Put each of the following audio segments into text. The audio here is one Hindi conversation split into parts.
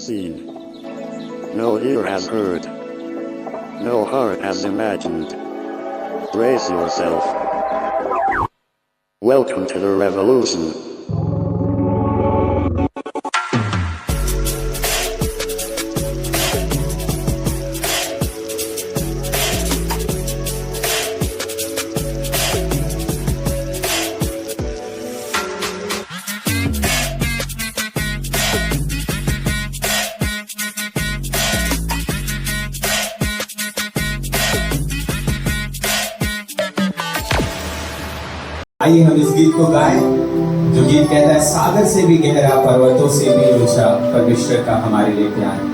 seen, no ear has heard, no heart has imagined. Brace yourself. Welcome to the revolution. आइए हम इस गीत को गाएं जो गीत कहता है सागर से भी गहरा पर्वतों से भी ऊंचा परमेश्वर का हमारे लिए प्यार।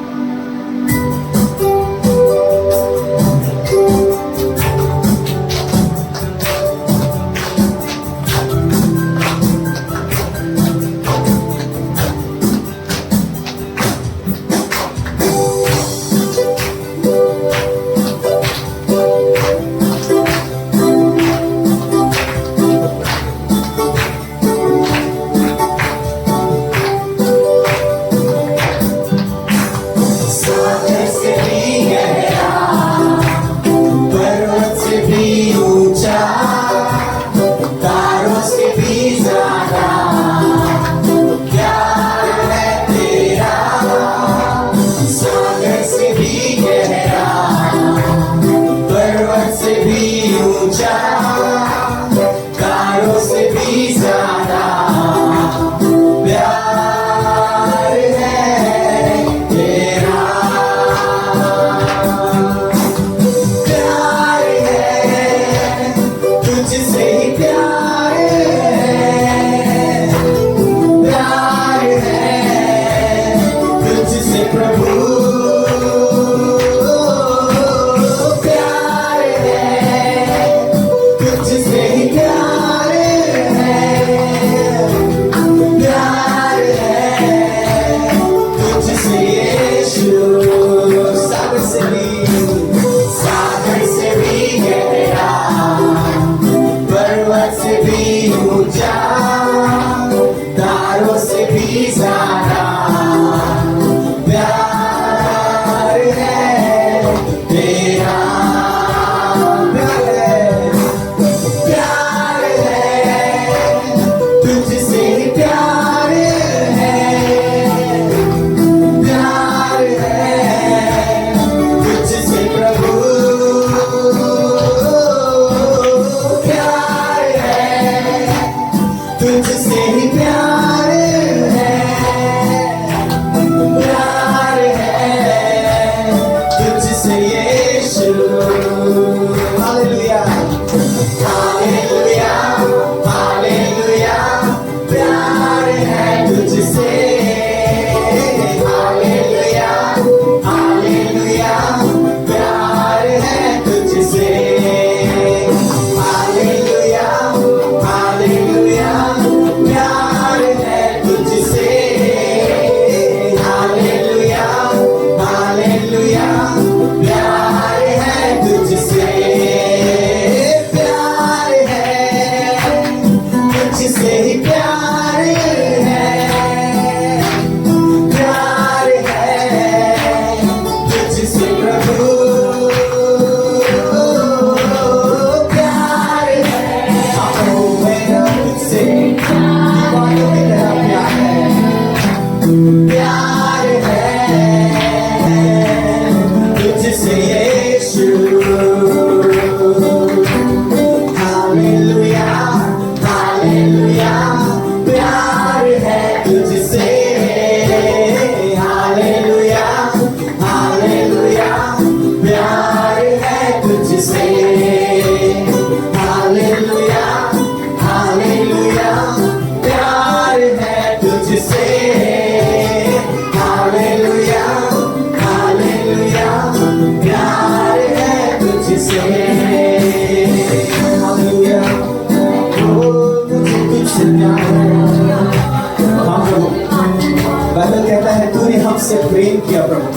बाइबल कहता है तूने हमसे प्रेम किया प्रभु,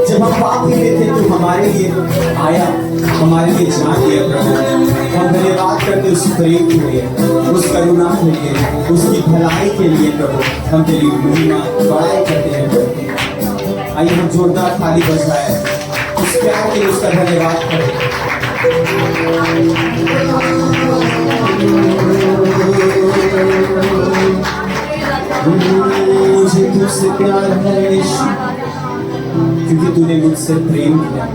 जब हम पापी थे तू हमारे लिए आया, हमारे लिए जान दिया प्रभु। हम धन्यवाद करते उस प्रेम के लिए, उस करुणा के लिए, उसकी भलाई के लिए प्रभु हम तेरी महिमा बड़ाई करते हैं प्रभु। आइए हम जोरदार ताली बजाएं, उस प्यार के लिए उसका धन्यवाद करें। मुझे तुझसे प्यार है यीशु, क्योंकि तूने मुझसे प्रेम किया।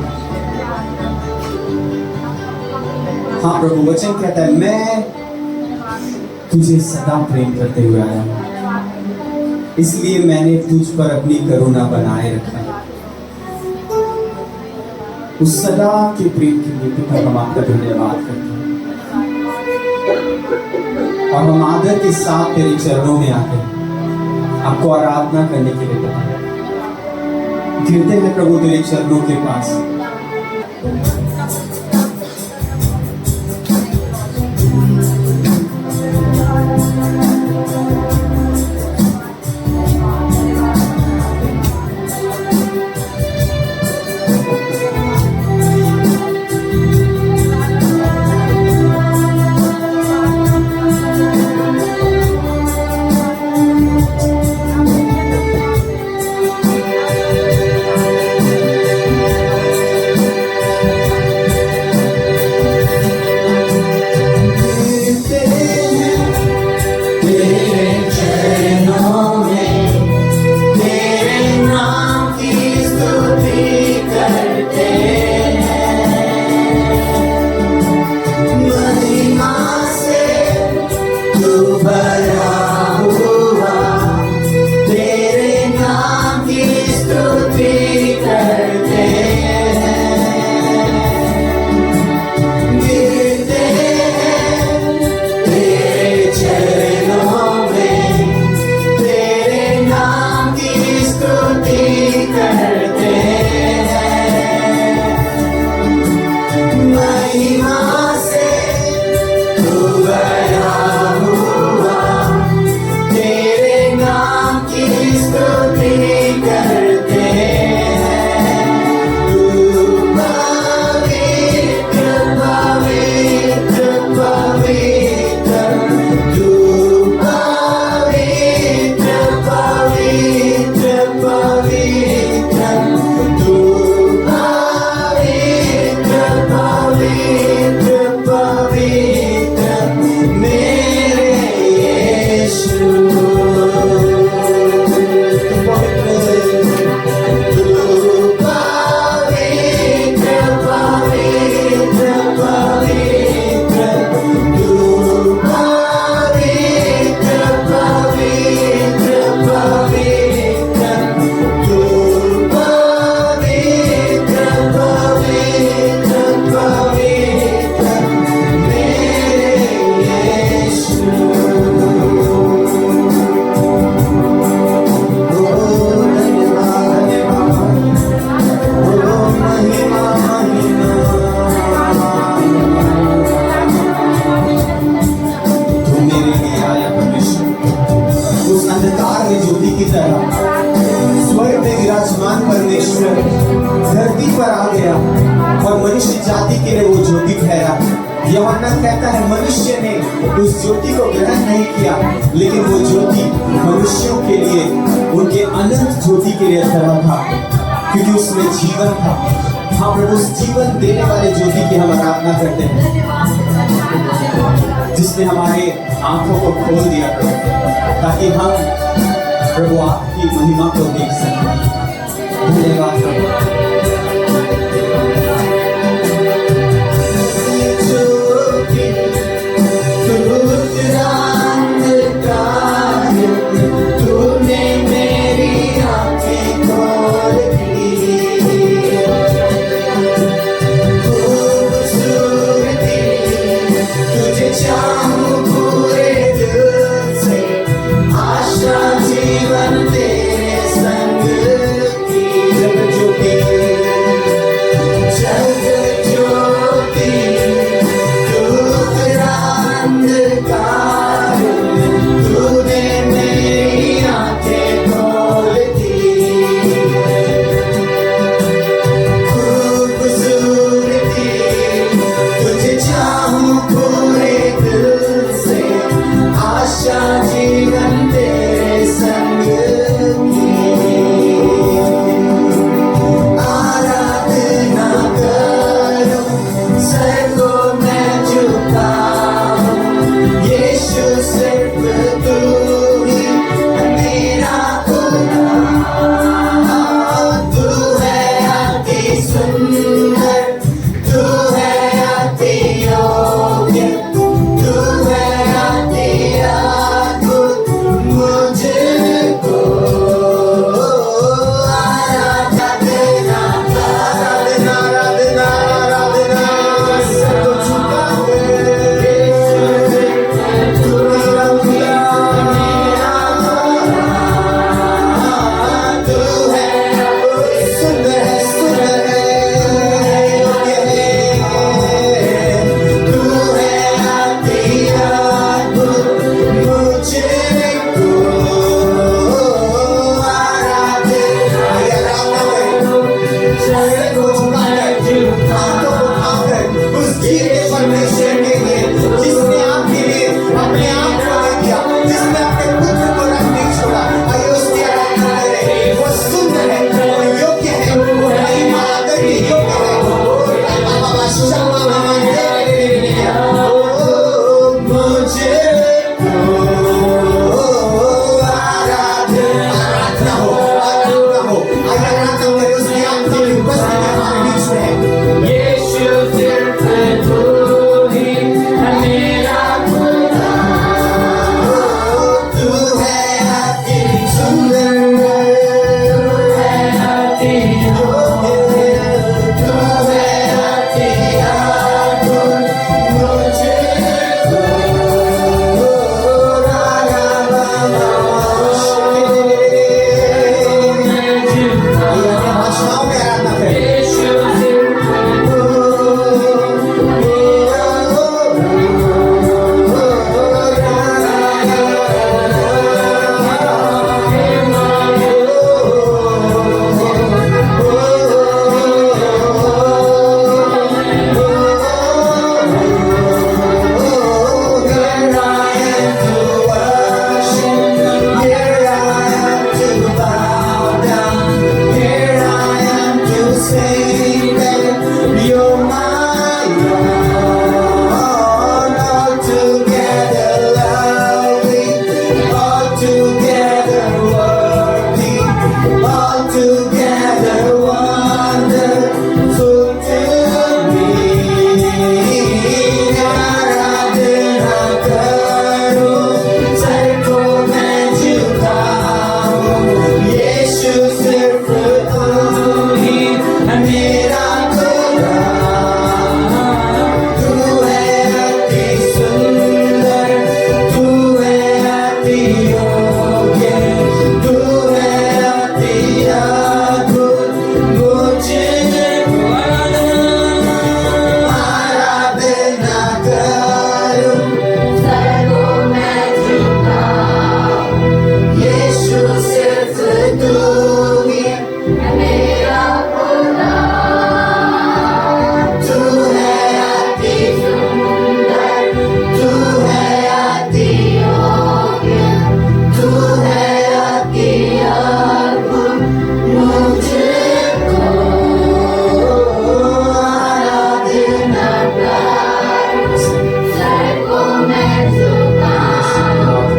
हाँ प्रभु, वचन कहता है मैं तुझे सदा प्रेम करते हुए आया हूं, इसलिए मैंने तुझ पर अपनी करुणा बनाए रखा है। उस सदा के प्रेम के लिए पिता हम आपका धन्यवाद करते हैं और हम आदर के साथ तेरे चरणों में आते हैं आपको आराधना करने के लिए गिरते हैं प्रभु तेरे चरणों के पास। यूहन्ना कहता है मनुष्य ने उस ज्योति को ग्रहण नहीं किया, लेकिन वो ज्योति मनुष्यों के लिए, उनके अनंत ज्योति के लिए खड़ा था, क्योंकि उसमें जीवन था। हाँ प्रभु, उस जीवन देने वाले ज्योति की हम आराधना करते हैं, जिसने हमारे आंखों को खोल दिया प्रभु, ताकि हम प्रभु आपकी महिमा को देख सकें। धन्यवाद प्रभु। हूँ पूरे दिल से, आशा जीवन तेरे संग की। आराधना करूं, सर को मैं झुकाऊं, यीशु सिर्फ तू ही मेरा खुदा। तू है अति सुंदर, तू है अति योग्य, तू है अति अद्भुत, मुझको आराधना आराधना आराधना आराधना सबको झुका के तू मेरा खुदा। तू है सुंदर है, सुंदर है, योग्य है, तू है अति अद्भुत, मुझको आराधना सर को झुकाकर, हाथों को उठाकर उस जीते परमेश्वर के लिए, जिसने आपके लिए अपने आप को दे दिया, जिसने अपने पुत्र को रख नहीं छोड़ा। आइए उसकी आराधना करें। वो सुंदर है, वो योग्य है, वो महिमा आदर के योग्य है। ओ बाबा शम्मा मामा तेरे ओ मुझे आराधना हो, आराधना हो। आइए आराधना करें, उसकी आत्मा की उपस्थिति हमारे बीच में है। यीशु सिर्फ तू ही है मेरा खुदा। तू है अति सुंदर, अति योग्य, तू है अति अद्भुत, मुझको राधा बाबा आइए अन्य भाषाओं में आराधना करें। यीशु सिर्फ You're my Lord, altogether lovely, altogether worthy, altogether wonderful to me. आराधना करूं, सर को मैं झुकाऊं, यीशु सिर्फ तू ही है मेरा खुदा। तू है अति सुंदर, तू है अति योग्य, तू है अति अद्भुत, मुझको आराधना करूं, सर को मैं झुकाऊं, यीशु सिर्फ तू ही है मेरा खुदा। तू है अति सुंदर, तू है अति योग्य, तू है अति अद्भुत, मुझको आराधना करूं, सर को मैं झुकाऊं,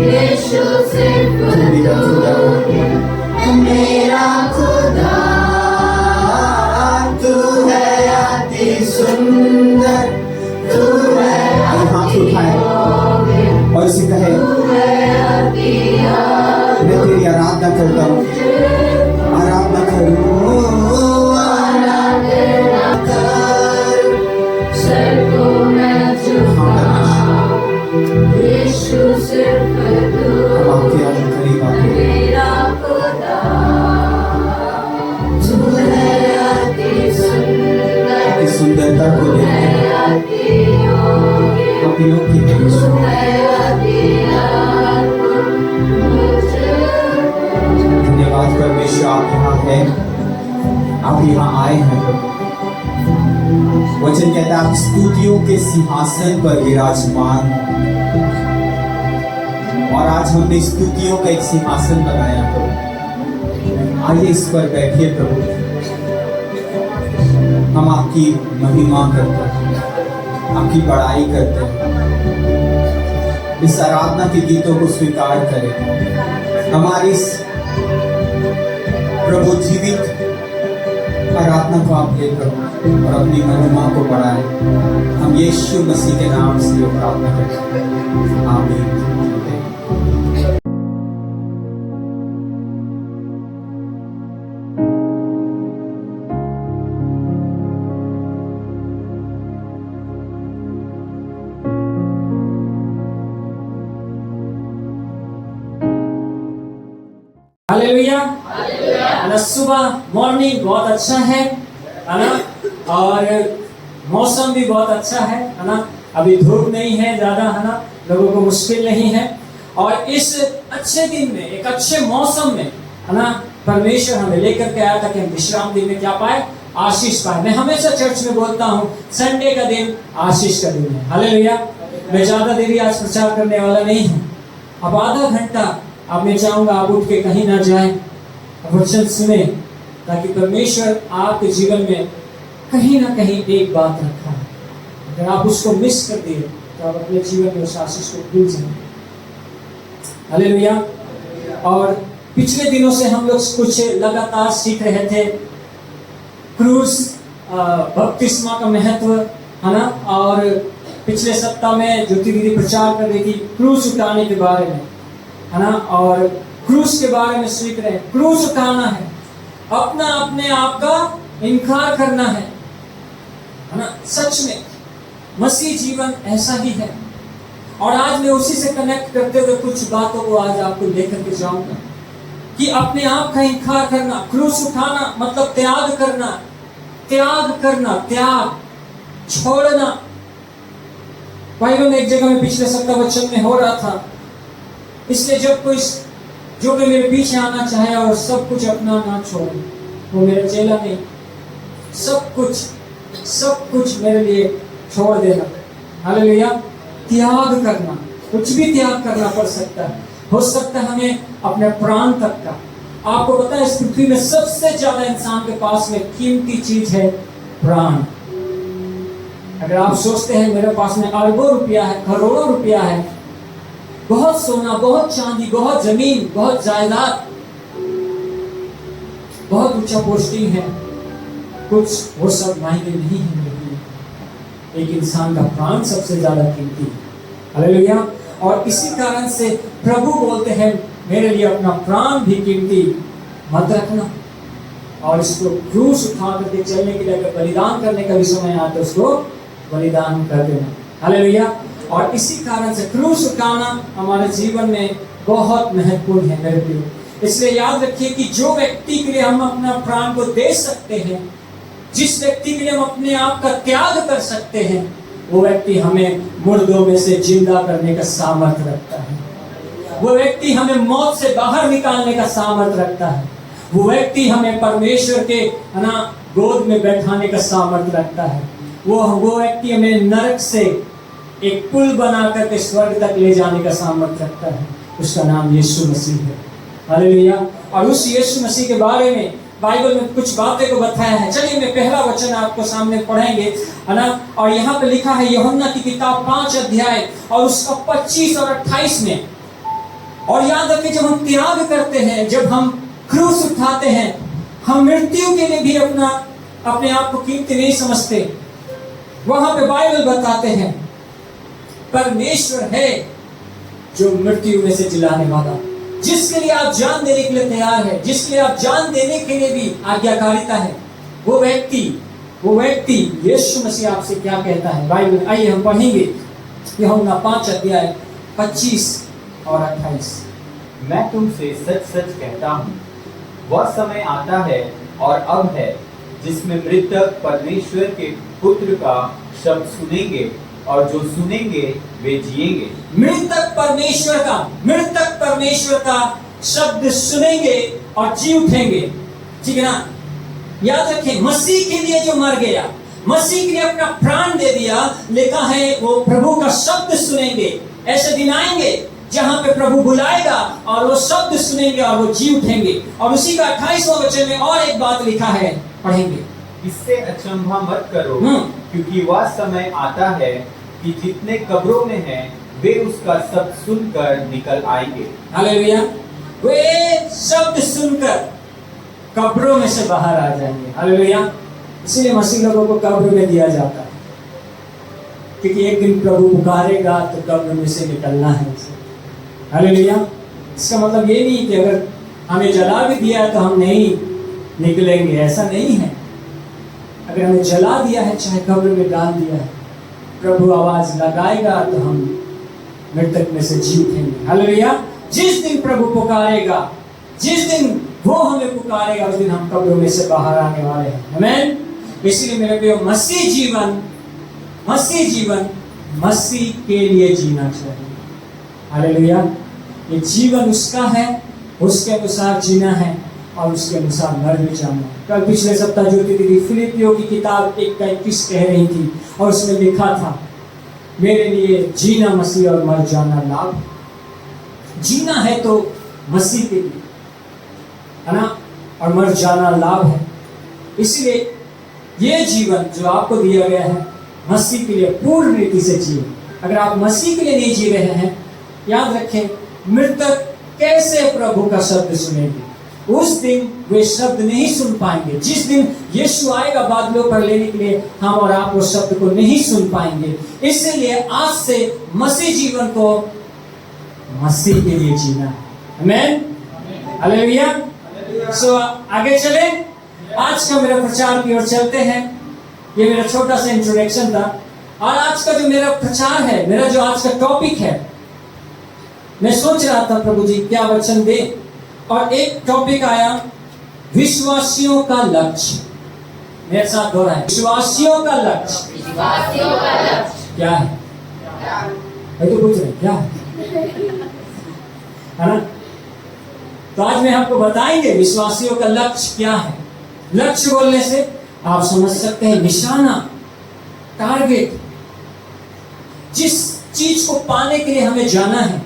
यीशु सिर्फ मेरा खुदा है मेरा खुदा। तू है अति सुंदर, तू है आइए हाथ उठाए और इसे कहे मैं तेरी आराधना करता हूँ, आराधना करूँ, आराधना करूँ। सर को मैं झुकाऊं, यीशु सिर्फ तू हम आपके आगे करीब आते हैं। मेरा खुदा। तू है अति सुंदर, आपकी सुंदरता को देखते हैं, अति योग्य, आप योग्य हैं यीशु। धन्यवाद परमेश्वर, आप यहाँ हैं, आप यहाँ आए हैं प्रभु। वचन कहता है आप स्तुतियों के सिंहासन पर विराजमान, और आज हमने स्तुतियों का एक सिंहासन बनाया प्रभु। आइए इस पर बैठिए प्रभु, हम आपकी महिमा करते हैं, आपकी बड़ाई करते हैं। इस आराधना के गीतों को स्वीकार करें। हमारी इस प्रभु जीवित आराधना को आप ले प्रभु और अपनी महिमा को बढ़ाएं। हम यीशु मसीह के नाम से ये प्रार्थना करते हैं, आमीन। हालेलुया। सुबह मॉर्निंग बहुत अच्छा है ना, और मौसम भी बहुत अच्छा है ना। अभी धूप नहीं है ज्यादा, है ना, लोगों को मुश्किल नहीं है। और इस अच्छे दिन में, एक अच्छे मौसम में, है ना, परमेश्वर हमें लेकर के आया था कि हम विश्राम दिन में क्या पाए, आशीष पाए। मैं हमेशा चर्च में बोलता हूँ संडे का दिन आशीष का दिन है। हालेलुया। मैं ज्यादा देरी आज प्रचार करने वाला नहीं हूँ। अब आधा घंटा अब मैं चाहूंगा आप उठ के कहीं ना जाए, वचन सुने, ताकि परमेश्वर आपके जीवन में कहीं ना कहीं एक बात रखा है। अगर आप उसको मिस कर दिए तो आप अपने जीवन में उस आशीष को भूल जाएंगे। हालेलुया। और पिछले दिनों से हम लोग कुछ लगातार सीख रहे थे क्रूस बपतिस्मा का महत्व, है ना। और पिछले सप्ताह में ज्योति दीदी प्रचार कर रही थी क्रूस उठाने के बारे में, है ना। और क्रूस के बारे में सीख रहे हैं। क्रूस उठाना है, अपना अपने आप का इनकार करना है ना। सच में मसीह जीवन ऐसा ही है। और आज मैं उसी से कनेक्ट करते हुए कुछ बातों को आज आपको लेकर के जाऊंगा कि अपने आप का इनकार करना, क्रूस उठाना मतलब त्याग करना, त्याग करना, त्याग छोड़ना। बाइबल में एक जगह में पिछले सप्ताह वचन में हो रहा था, इसलिए जब कोई जो कि मेरे पीछे आना चाहे और सब कुछ अपना ना छोड़े, वो मेरा चेला नहीं। सब कुछ मेरे लिए छोड़ देना। हालेलुया। त्याग करना, कुछ भी त्याग करना पड़ सकता है। हो सकता है हमें अपने प्राण तक का। आपको पता है इस पृथ्वी में सबसे ज्यादा इंसान के पास में कीमती चीज है प्राण। अगर आप सोचते हैं मेरे पास में अरबों रुपया है, करोड़ों रुपया है, बहुत सोना, बहुत चांदी, बहुत जमीन, बहुत जायदाद, बहुत ऊंचा पोस्टिंग है, कुछ वो सब मायने नहीं है मेरे लिए। एक इंसान का प्राण सबसे ज्यादा कीमती है। हालेलुया। और इसी कारण से प्रभु बोलते हैं मेरे लिए अपना प्राण भी कीमती मत रखना। और इसको क्रूस उठा करके चलने के लिए अगर बलिदान करने का भी समय आए तो उसको बलिदान कर देना। हालेलुया। और इसी कारण से क्रूस उठाना हमारे जीवन में बहुत महत्वपूर्ण है मेरे प्रियो। इसलिए याद रखिए कि जो व्यक्ति के लिए हम अपना प्राण को दे सकते हैं, जिस व्यक्ति के लिए हम अपने आप का त्याग कर सकते हैं, वो व्यक्ति हमें मुर्दों में से जिंदा करने का सामर्थ्य रखता है। वो व्यक्ति हमें मौत से बाहर निकालने का सामर्थ्य रखता है। वो व्यक्ति हमें परमेश्वर के गोद में बैठाने का सामर्थ्य रखता है। वो व्यक्ति हमें नरक से एक पुल बना करके स्वर्ग तक ले जाने का सामर्थ्य रखता है। उसका नाम यीशु मसीह है। हालेलुया। और उस यीशु मसीह के बारे में बाइबल में कुछ बातें को बताया है। चलिए मैं पहला वचन आपको सामने पढ़ेंगे, है ना। और यहाँ पे लिखा है यूहन्ना की किताब 5 अध्याय और उसका 25 और 28 में। और याद रखिए जब हम त्याग करते हैं, जब हम क्रूस उठाते हैं, हम मृत्यु के लिए भी अपने आप को कीमती नहीं समझते। वहां पे बाइबल बताते हैं परमेश्वर है जो मृत्यु में से जिलाने वाला, जिसके लिए आप जान देने के लिए तैयार है, जिसके लिए आप जान देने के लिए भी आज्ञाकारिता है। वो व्यक्ति यीशु मसीह आपसे क्या कहता है बाइबल। आइए हम पढ़ेंगे यूहन्ना 5 अध्याय 25 और 28। मैं तुमसे सच सच कहता हूँ, वह समय आता है और अब है जिसमें मृतक परमेश्वर के पुत्र का शब्द सुनेंगे और जो सुनेंगे वे जिएंगे। मृतक परमेश्वर का शब्द सुनेंगे और जी उठेंगे। ठीक है ना। याद रखें, मसीह के लिए जो मर गया, मसीह के लिए अपना प्राण दे दिया। लिखा है वो प्रभु का शब्द सुनेंगे। ऐसे दिन आएंगे जहां पे प्रभु बुलाएगा और वो शब्द सुनेंगे और वो जी उठेंगे। और उसी का 28वां वचन में और एक बात लिखा है, पढ़ेंगे। इससे अचंभा मत करो, क्योंकि वह समय आता है कि जितने कब्रों में हैं वे उसका शब्द सुनकर निकल आएंगे। हालेलुया। वे शब्द सुनकर कब्रों में से बाहर आ जाएंगे। हालेलुया। इसलिए मसीह लोगों को कब्र में दिया जाता है, क्योंकि एक दिन प्रभु पुकारेगा तो कब्र में से निकलना है उसे। हालेलुया। इसका मतलब ये नहीं कि अगर हमें जला भी दिया तो हम नहीं निकलेंगे, ऐसा नहीं है। अगर हमें जला दिया है, चाहे कब्र में डाल दिया है, प्रभु आवाज लगाएगा तो हम मृतक में से जी उठेंगे। हालेलुया। जिस दिन प्रभु पुकारेगा, जिस दिन वो हमें पुकारेगा, उस दिन हम कब्रों में से बाहर आने वाले हैं। आमीन। इसलिए मेरे प्रियो, मसीह जीवन मसीह के लिए जीना चाहिए। हालेलुया। ये जीवन उसका है, उसके अनुसार जीना है और उसके अनुसार मर भी जाना। कल पिछले सप्ताह ज्योति दीदी फिलिपियों की किताब 1:21 कह रही थी और उसमें लिखा था, मेरे लिए जीना मसीह और मर जाना लाभ। जीना है तो मसीह के लिए, है ना, और मर जाना लाभ है। इसलिए ये जीवन जो आपको दिया गया है, मसीह के लिए पूर्ण रीति से जिए। अगर आप मसीह के लिए नहीं जी रहे हैं, याद रखें, मृतक कैसे प्रभु का शब्द सुनेंगे? उस दिन वे शब्द नहीं सुन पाएंगे। जिस दिन यीशु आएगा बादलों पर लेने के लिए, हम और आप उस शब्द को नहीं सुन पाएंगे। इसलिए आज से मसीह जीवन को मसीह के लिए जीना है। आमीन। हालेलुया। सो आगे चले, आज का मेरा प्रचार की ओर चलते हैं। ये मेरा छोटा सा इंट्रोडक्शन था। और आज का जो मेरा प्रचार है, मेरा जो आज का टॉपिक है, मैं सोच रहा था प्रभु जी क्या वचन दे, और एक टॉपिक आया, विश्वासियों का लक्ष्य। मेरे साथ दोहराएं, विश्वासियों का लक्ष्य। क्या है? तो पूछ रहे क्या है ना? तो आज मैं आपको बताएंगे विश्वासियों का लक्ष्य क्या है। लक्ष्य बोलने से आप समझ सकते हैं निशाना, टारगेट। जिस चीज को पाने के लिए हमें जाना है,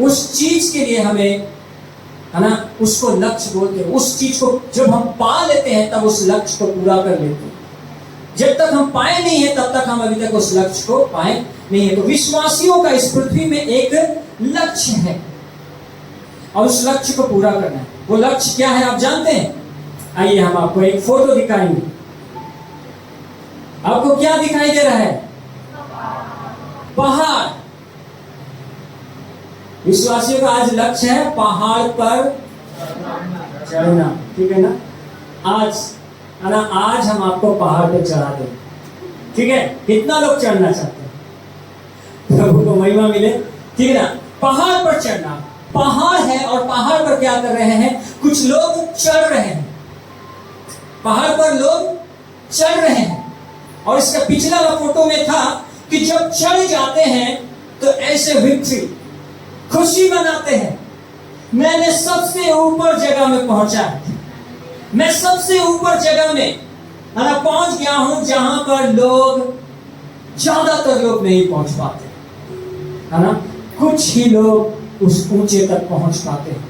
उस चीज के लिए हमें, है ना, उसको लक्ष्य बोलते हैं। उस चीज को जब हम पा लेते हैं तब उस लक्ष्य को पूरा कर लेते हैं। जब तक हम पाए नहीं है तब तक हम अभी तक उस लक्ष्य को पाए नहीं है। तो विश्वासियों का इस पृथ्वी में एक लक्ष्य है और उस लक्ष्य को पूरा करना है। वो लक्ष्य क्या है आप जानते हैं? आइए हम आपको एक फोटो दिखाएंगे। आपको क्या दिखाई दे रहा है? पहाड़। विश्वासियों का आज लक्ष्य है पहाड़ पर चढ़ना। ठीक है ना? आज है ना, आज हम आपको पहाड़ पर चढ़ा दें। ठीक है? कितना लोग चढ़ना चाहते हैं? प्रभु को महिमा मिले। ठीक है ना? पहाड़ पर चढ़ना, पहाड़ है और पहाड़ पर क्या कर रहे हैं? कुछ लोग चढ़ रहे हैं। पहाड़ पर लोग चढ़ रहे हैं। और इसका पिछला फोटो में था कि जब चढ़ जाते हैं तो ऐसे विक्ट्री, खुशी मनाते हैं, मैंने सबसे ऊपर जगह में पहुंचा है, मैं सबसे ऊपर जगह में पहुंच गया हूं जहां पर लोग, ज्यादातर लोग नहीं पहुंच पाते, है ना, कुछ ही लोग उस ऊंचे तक पहुंच पाते हैं।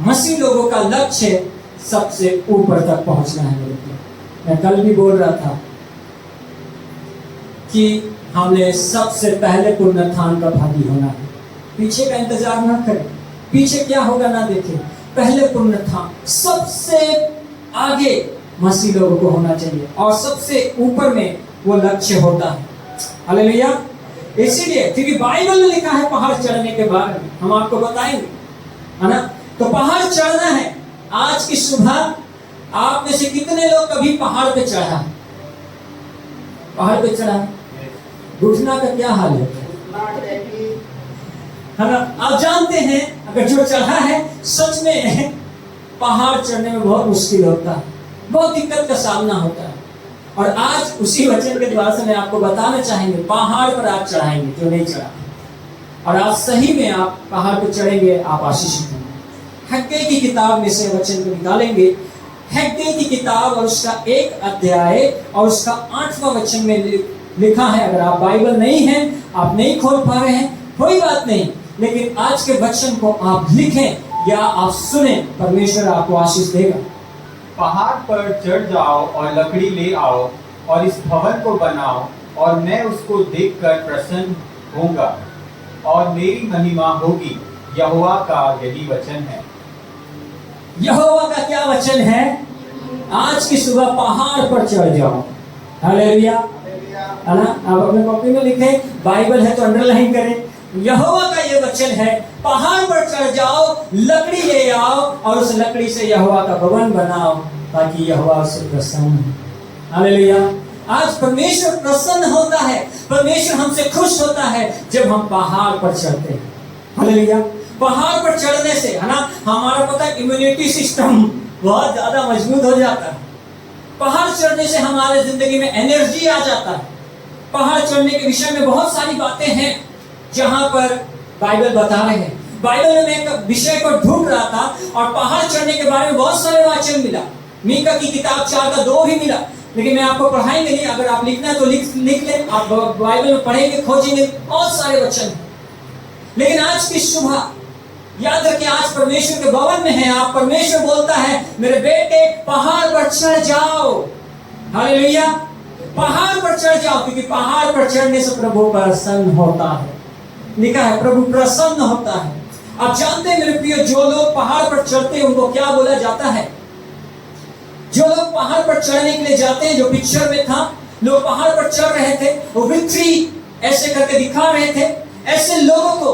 मसीह लोगों का लक्ष्य सबसे ऊपर तक पहुंचना है। मेरे को, मैं कल भी बोल रहा था कि हमने सबसे पहले पुनरुत्थान का भागी होना है। पीछे का इंतजार ना करें, पीछे क्या होगा ना देखें, पहले पुनरुत्थान सबसे आगे मसीह लोगों को होना चाहिए और सबसे ऊपर में वो लक्ष्य होता है। हालेलुया। इसीलिए क्योंकि बाइबल में लिखा है पहाड़ चढ़ने के बारे में, हम आपको बताएंगे, है ना। तो पहाड़ चढ़ना है। आज की सुबह आप में से कितने लोग कभी पहाड़ पे चढ़ा है? पहाड़ पे चढ़ा है? घुटना का क्या हाल है ना? आप जानते हैं अगर जो चढ़ा है, सच में पहाड़ चढ़ने में बहुत मुश्किल होता है, बहुत दिक्कत का सामना होता है। और आज उसी वचन के द्वारा से मैं आपको बताना चाहेंगे, पहाड़ पर आप चढ़ाएंगे जो नहीं चढ़ा, और आज सही में आप पहाड़ पर चढ़ेंगे, आप आशीषित होंगे। हग्गे की किताब में से वचन को निकालेंगे हग्गे की किताब और उसका 1 अध्याय और उसका 8वां वचन में लिखा है। अगर आप बाइबल नहीं है, आप नहीं खोल पा रहे हैं, कोई बात नहीं, लेकिन आज के वचन को आप लिखें या आप सुने, परमेश्वर आपको आशीष देगा। पहाड़ पर चढ़ जाओ और लकड़ी ले आओ और इस भवन को बनाओ, और मैं उसको देखकर प्रसन्न होऊंगा और मेरी महिमा होगी। यहोवा का यही वचन है। यहोवा का क्या वचन है? आज की सुबह पहाड़ पर चढ़ जाओ। हालेलुया, है ना? आप अपने कॉपी में लिखें, बाइबल है तो अंडरलाइन करें। यहोवा का ये वचन है, पहाड़ पर चढ़ जाओ, लकड़ी ले आओ और उस लकड़ी से यहोवा का भवन बनाओ, ताकि यहोवा से प्रसन्न हो। हालेलुया। आज परमेश्वर प्रसन्न होता है, परमेश्वर हमसे खुश होता है जब हम पहाड़ पर चढ़ते हैं। हालेलुया। पहाड़ पर चढ़ने से, है ना, हमारा पता इम्यूनिटी सिस्टम बहुत ज्यादा मजबूत हो जाता है। पहाड़ चढ़ने से हमारे जिंदगी में एनर्जी आ जाता है। पहाड़ चढ़ने के विषय में बहुत सारी बातें हैं जहां पर बाइबल बता रहे हैं। बाइबल में मैं एक विषय को ढूंढ रहा था और पहाड़ चढ़ने के बारे में बहुत सारे वचन मिला। मीका की किताब 4:2 भी मिला, लेकिन मैं आपको पढ़ाएंगे नहीं। अगर आप लिखना है तो लिख लें, आप बाइबल में पढ़ेंगे, खोजेंगे, बहुत सारे वचन हैं। लेकिन आज की सुबह याद रखिए, आज परमेश्वर के भवन में है आप। परमेश्वर बोलता है, मेरे बेटे पहाड़ पर चढ़ जाओ। हालेलुया। पहाड़ पर चढ़ जाओ, क्योंकि पहाड़ पर चढ़ने से प्रभु प्रसन्न होता है। लिखा है प्रभु प्रसन्न होता है। आप जानते हैं मेरे प्रिय, जो लोग पहाड़ पर चढ़ते हैं उनको क्या बोला जाता है? जो लोग पहाड़ पर चढ़ने के लिए जाते हैं, जो पिक्चर में था, लोग पहाड़ पर चढ़ रहे थे, वो विक्ट्री ऐसे करके दिखा रहे थे, ऐसे लोगों को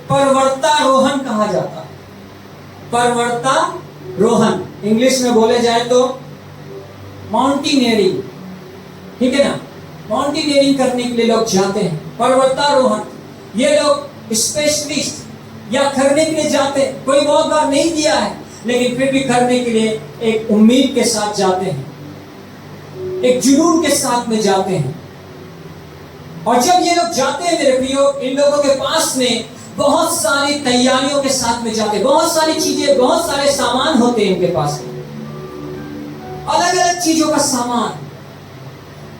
पर्वतारोहण कहा जाता है। पर्वतारोहण इंग्लिश में बोले जाए तो माउंटेनियरिंग, ठीक है ना? माउंटेनियरिंग करने के लिए लोग जाते हैं, पर्वतारोहण। ये लोग स्पेशलिस्ट या करने के लिए जाते हैं। कोई बहुत बार नहीं किया है, लेकिन फिर भी करने के लिए एक उम्मीद के साथ जाते हैं, एक जुनून के साथ में जाते हैं। और जब ये लोग जाते हैं मेरे प्रियो, इन लोगों के पास में बहुत सारी तैयारियों के साथ में जाते हैं। बहुत सारी चीजें, बहुत सारे सामान होते हैं इनके पास में, अलग अलग चीजों का सामान,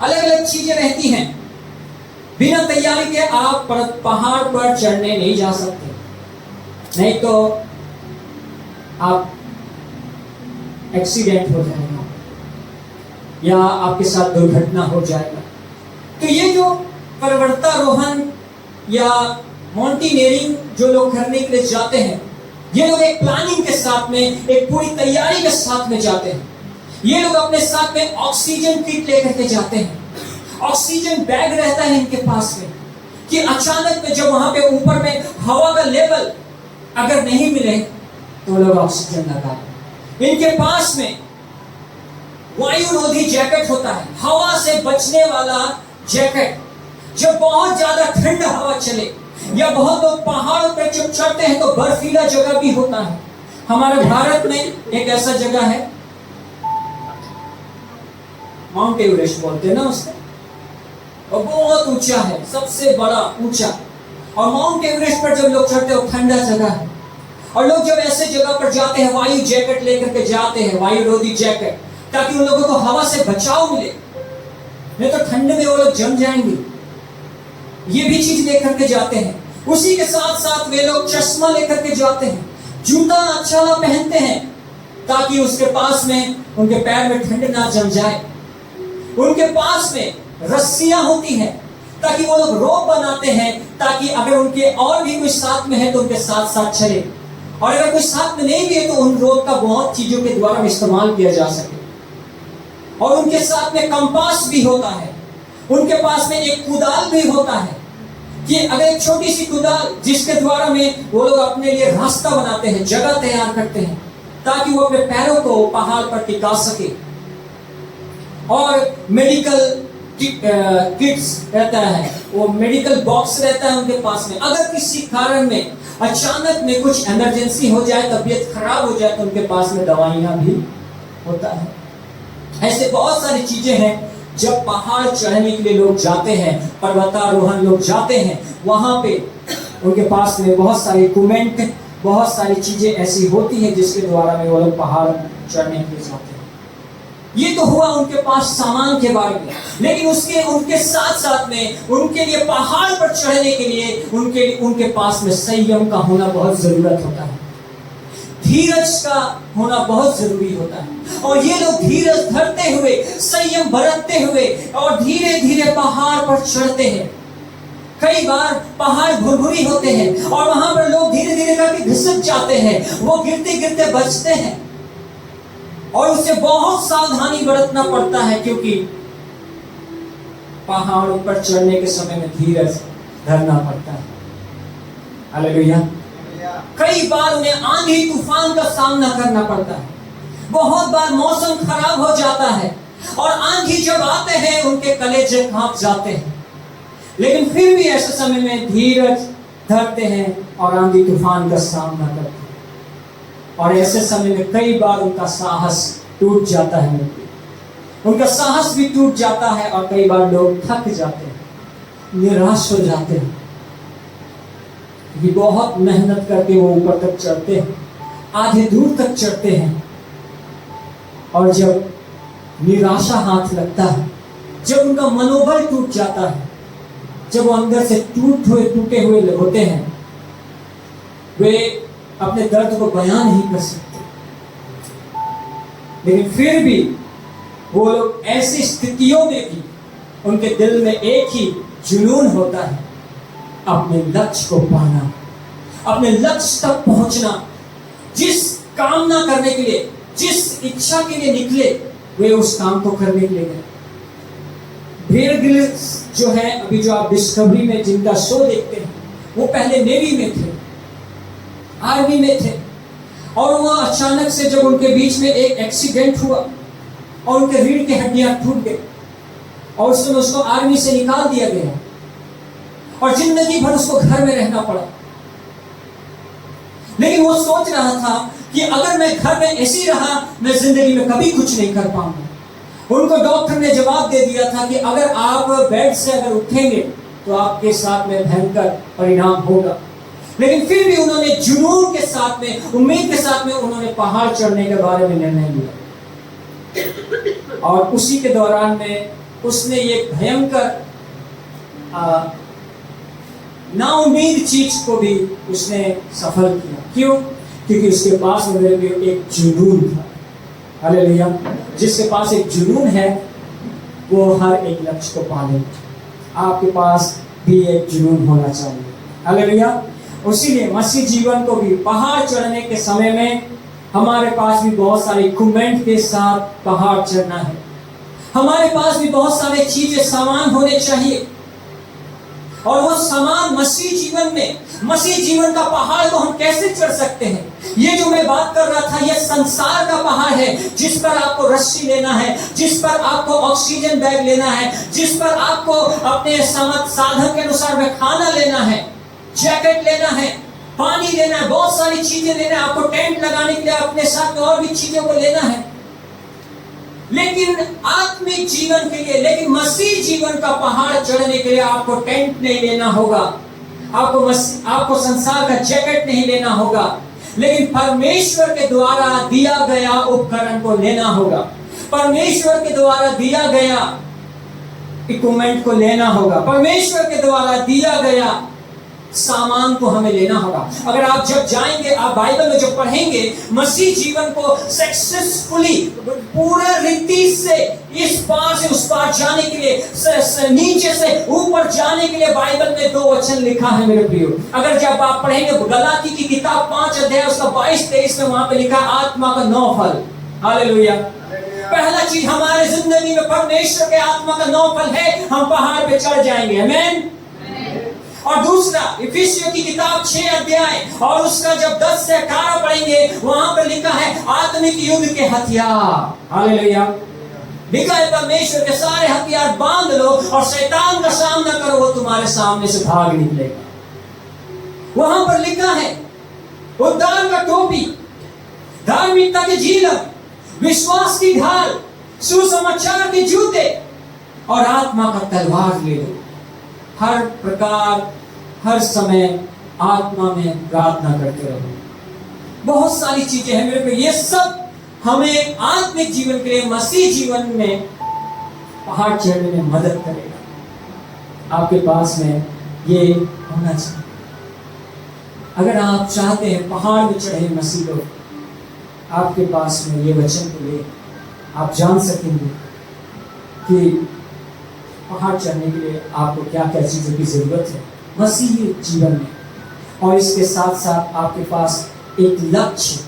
अलग अलग चीजें रहती हैं। बिना तैयारी के आप पहाड़ पर चढ़ने नहीं जा सकते, नहीं तो आप एक्सीडेंट हो जाएगा या आपके साथ दुर्घटना हो जाएगा। तो ये जो पर्वतारोहण या माउंटेनियरिंग जो लोग करने के लिए जाते हैं, ये लोग एक प्लानिंग के साथ में, एक पूरी तैयारी के साथ में जाते हैं। ये लोग अपने साथ में ऑक्सीजन किट लेकर के जाते हैं। ऑक्सीजन बैग रहता है इनके पास में, कि अचानक में जब वहां पे ऊपर में हवा का लेवल अगर नहीं मिले तो लोग ऑक्सीजन लगाए। इनके पास में वायुरोधी जैकेट होता है, हवा से बचने वाला जैकेट। जब बहुत ज्यादा ठंड हवा चले या बहुत लोग पहाड़ों पर जब चढ़ते हैं तो बर्फीला जगह भी होता है। हमारे भारत में एक ऐसा जगह है, माउंट एवरेस्ट बोलते हैं ना उसको, और बहुत ऊंचा है, सबसे बड़ा ऊंचा। और माउंट एवरेस्ट पर जब लोग चढ़ते हैं, ठंडा जगह है, और लोग जब ऐसे जगह पर जाते हैं, वायु जैकेट लेकर के जाते हैं, वायुरोधी जैकेट, ताकि उन लोगों को हवा से बचाव मिले, नहीं तो ठंड में वो लोग जम जाएंगे। ये भी चीज लेकर के जाते हैं। उसी के साथ साथ वे लोग चश्मा लेकर के जाते हैं, जूता अच्छा पहनते हैं, ताकि उसके पास में उनके पैर में ठंड ना जम जाए। उनके पास में रस्सियां होती हैं, ताकि वो लोग रोप बनाते हैं, ताकि अगर उनके और भी कोई साथ में है तो उनके साथ साथ चले, और अगर कोई साथ में नहीं भी है तो उन रोप का बहुत चीजों के द्वारा इस्तेमाल किया जा सके। और उनके साथ में कंपास भी होता है, उनके पास में एक कुदाल भी होता है, कि अगर एक छोटी सी कुदाल जिसके द्वारा में वो लोग अपने लिए रास्ता बनाते हैं, जगह तैयार करते हैं, ताकि वो अपने पैरों को पहाड़ पर टिका सके। और मेडिकल किट्स रहता है, वो मेडिकल बॉक्स रहता है उनके पास में। अगर किसी कारण में अचानक में कुछ इमरजेंसी हो जाए, तबीयत खराब हो जाए, तो उनके पास में दवाइयां भी होता है। ऐसे बहुत सारी चीजें हैं। जब पहाड़ चढ़ने के लिए लोग जाते हैं, पर्वतारोहण लोग जाते हैं, वहां पे उनके पास में बहुत सारे इक्विपमेंट बहुत सारी चीजें ऐसी होती हैं जिसके द्वारा में वो लोग पहाड़ चढ़ने के लिए जाते हैं। ये तो हुआ उनके पास सामान के बारे में, लेकिन उनके साथ साथ में उनके लिए पहाड़ पर चढ़ने के लिए उनके पास में संयम का होना बहुत जरूरत होता है, धीरज का होना बहुत जरूरी होता है। और ये लोग धीरज धरते हुए, संयम बरतते हुए और धीरे धीरे पहाड़ पर चढ़ते हैं। कई बार पहाड़ भुरभुरी होते हैं और वहां पर लोग धीरे धीरे करके घिसक जाते हैं, वो गिरते गिरते बचते हैं और उससे बहुत सावधानी बरतना पड़ता है, क्योंकि पहाड़ों पर चढ़ने के समय में धीरज धरना पड़ता है। हालेलुया। कई बार उन्हें आंधी तूफान का सामना करना पड़ता है, बहुत बार मौसम खराब हो जाता है और आंधी जब आते हैं उनके कलेजे कांप जाते हैं, लेकिन फिर भी ऐसे समय में धीरज धरते हैं और आंधी तूफान का सामना करते हैं। और ऐसे समय में कई बार उनका साहस टूट जाता है, उनका साहस भी टूट जाता है और कई बार लोग थक जाते हैं, निराश हो जाते हैं। ये बहुत मेहनत करके वो ऊपर तक चढ़ते हैं, आधे दूर तक चढ़ते हैं और जब निराशा हाथ लगता है, जब उनका मनोबल टूट जाता है, जब वो अंदर से टूटे हुए होते हैं, वे अपने दर्द को बयान नहीं कर सकते, लेकिन फिर भी वो लोग ऐसी स्थितियों में भी उनके दिल में एक ही जुनून होता है, अपने लक्ष्य को पाना, अपने लक्ष्य तक पहुंचना। जिस कामना करने के लिए, जिस इच्छा के लिए निकले, वे उस काम को करने के लिए गए। बेयर ग्रिल्स जो है, अभी जो आप डिस्कवरी में जिनका शो देखते हैं, वो पहले नेवी में थे, आर्मी में थे, और वो अचानक से जब उनके बीच में एक एक्सीडेंट हुआ और उनके रीढ़ की हड्डियां टूट गई और उस समय उसको आर्मी से निकाल दिया गया और जिंदगी भर उसको घर में रहना पड़ा। लेकिन वो सोच रहा था कि अगर मैं घर में ऐसे ही रहा, मैं जिंदगी में कभी कुछ नहीं कर पाऊंगा। उनको डॉक्टर ने जवाब दे दिया था कि अगर आप बेड से अगर उठेंगे तो आपके साथ में भयंकर परिणाम होगा। लेकिन फिर भी उन्होंने जुनून के साथ में, उम्मीद के साथ में उन्होंने पहाड़ चढ़ने के बारे में निर्णय लिया और उसी के दौरान में उसने ये भयंकर नाउम्मीद चीज को भी उसने सफल किया। क्यों? क्योंकि उसके पास में एक जुनून था। हालेलुया। जिसके पास एक जुनून है वो हर एक लक्ष्य को पा लेगा। आपके पास भी एक जुनून होना चाहिए। हालेलुया। उसीलिए मसीह जीवन को भी पहाड़ चढ़ने के समय में हमारे पास भी बहुत सारे इक्विपमेंट के साथ पहाड़ चढ़ना है। हमारे पास भी बहुत सारे चीजें, सामान होने चाहिए और वो सामान मसीह जीवन में, मसीह जीवन का पहाड़ को हम कैसे चढ़ सकते हैं? ये जो मैं बात कर रहा था, ये संसार का पहाड़ है जिस पर आपको रस्सी लेना है, जिस पर आपको ऑक्सीजन बैग लेना है, जिस पर आपको अपने साधन के अनुसार में खाना लेना है, जैकेट लेना है, पानी लेना है, बहुत सारी चीजें लेना है, आपको टेंट लगाने के लिए अपने साथ में और भी चीजों को लेना है। लेकिन आत्मिक जीवन के लिए, लेकिन मसीह जीवन का पहाड़ चढ़ने के लिए आपको टेंट नहीं लेना होगा, आपको संसार का जैकेट नहीं लेना होगा, लेकिन परमेश्वर के द्वारा दिया गया उपकरण को लेना होगा, परमेश्वर के द्वारा दिया गया इक्विपमेंट को लेना होगा, परमेश्वर के द्वारा दिया गया सामान को हमें लेना होगा। अगर आप जब जाएंगे, आप बाइबल में जो पढ़ेंगे, मसीह जीवन को सक्सेसफुली पूरा रीति से इस पार से उस पार जाने के लिए, नीचे से ऊपर जाने के लिए बाइबल में 2 वचन लिखा है मेरे प्रियो। अगर जब आप पढ़ेंगे गलाती की किताब 5 अध्याय उसका 22-23 में वहां पे लिखा आत्मा का 9 फल। हालेलुया। पहला चीज हमारे जिंदगी में परमेश्वर के आत्मा का 9 फल है, हम पहाड़ पे चढ़ जाएंगे। आमीन। और दूसरा इफिसियों की किताब 6 अध्याय और उसका जब 10 से 18 पढ़ेंगे, वहां पर लिखा है आत्मिक युद्ध के हथियार। हालेलुया। लिखा है परमेश्वर के सारे हथियार बांध लो और शैतान का सामना करो, वो तुम्हारे सामने से भाग निकलेगा। वहां पर लिखा है उद्धार का टोपी, धार्मिकता के झीलम, विश्वास की ढाल, सुसमाचार के जूते और आत्मा का तलवार ले लो। हर प्रकार, हर समय आत्मा में प्रार्थना करते रहो। बहुत सारी चीजें हैं मेरे पे। ये सब हमें आत्मिक जीवन के लिए, मसीह जीवन में पहाड़ चढ़ने में मदद करेगा। आपके पास में ये होना चाहिए। अगर आप चाहते हैं पहाड़ में चढ़े मसीह लोग, आपके पास में ये वचन को ले आप जान सकेंगे कि पहाड़ चढ़ने के लिए आपको क्या क्या चीज़ों की ज़रूरत है मसीही जीवन में। और इसके साथ साथ आपके पास एक लक्ष्य,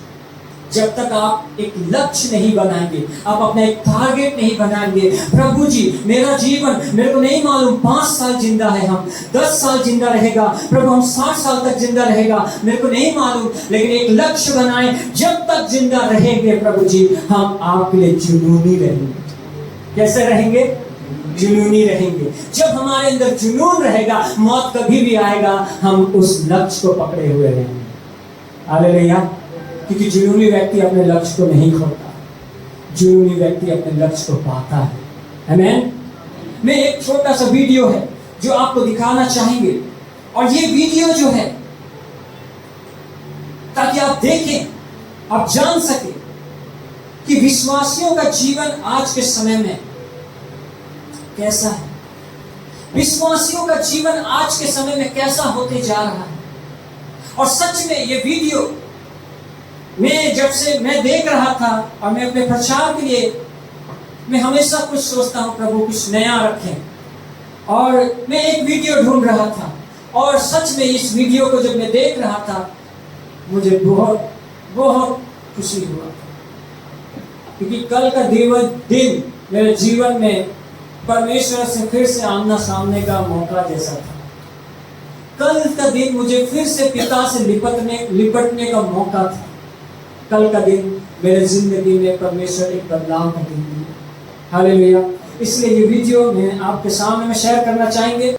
जब तक आप एक लक्ष्य नहीं बनाएंगे, आप अपना एक टारगेट नहीं बनाएंगे, प्रभु जी मेरा जीवन, मेरे को नहीं मालूम 5 साल जिंदा है, हम 10 साल जिंदा रहेगा, प्रभु हम 60 साल तक जिंदा रहेगा, मेरे को नहीं मालूम, लेकिन एक लक्ष्य बनाए, जब तक जिंदा रहेंगे प्रभु जी हम आपके लिए जुनूनी रहेंगे। कैसे रहेंगे? जुनूनी रहेंगे। जब हमारे अंदर जुनून रहेगा, मौत कभी भी आएगा, हम उस लक्ष्य को पकड़े हुए रहेंगे। हालेलुया। क्योंकि जुनूनी व्यक्ति अपने लक्ष्य को नहीं खोता, जुनूनी व्यक्ति अपने लक्ष्य को पाता है। आमीन। मैं एक छोटा सा वीडियो है जो आपको दिखाना चाहेंगे, और ये वीडियो जो है ताकि आप देखें, आप जान सके कि विश्वासियों का जीवन आज के समय में कैसा है, विश्वासियों का जीवन आज के समय में कैसा होते जा रहा है। और सच में ये वीडियो मैं जब से मैं देख रहा था, और मैं अपने प्रचार के लिए मैं हमेशा कुछ सोचता हूँ, प्रभु कुछ नया रखें, और मैं एक वीडियो ढूंढ रहा था, और सच में इस वीडियो को जब मैं देख रहा था मुझे बहुत बहुत खुशी हुआ, क्योंकि कल का दिन मेरे जीवन में परमेश्वर से फिर से आमना सामने का मौका जैसा था। कल का दिन मुझे फिर से पिता से लिपटने का मौका था। कल का दिन मेरे जिंदगी में परमेश्वर एक बदलाव का दिन दिया। हालेलुया। इसलिए ये वीडियो मैं आपके सामने में शेयर करना चाहेंगे।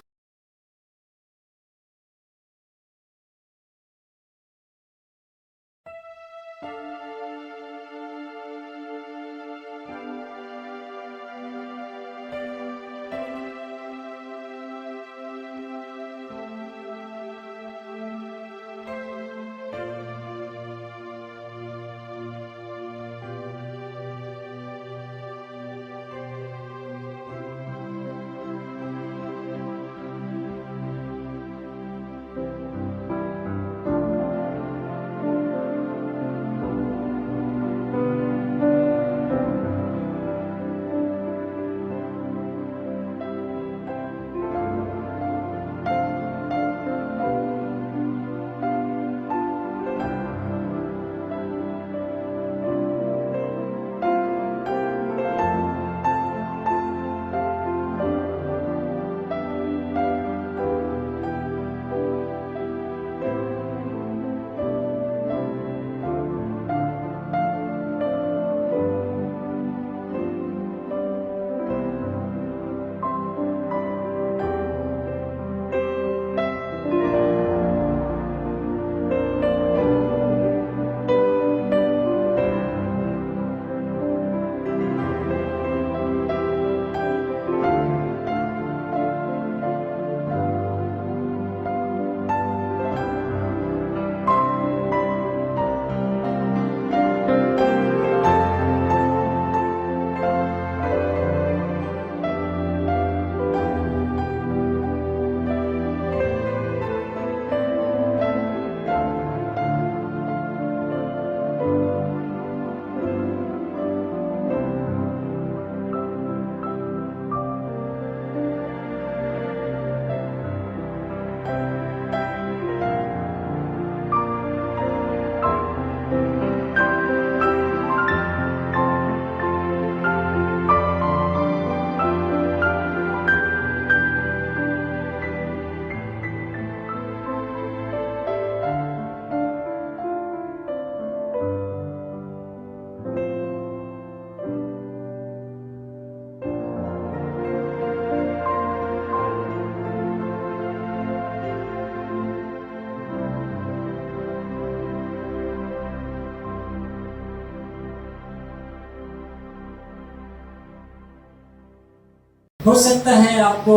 हो सकता है आपको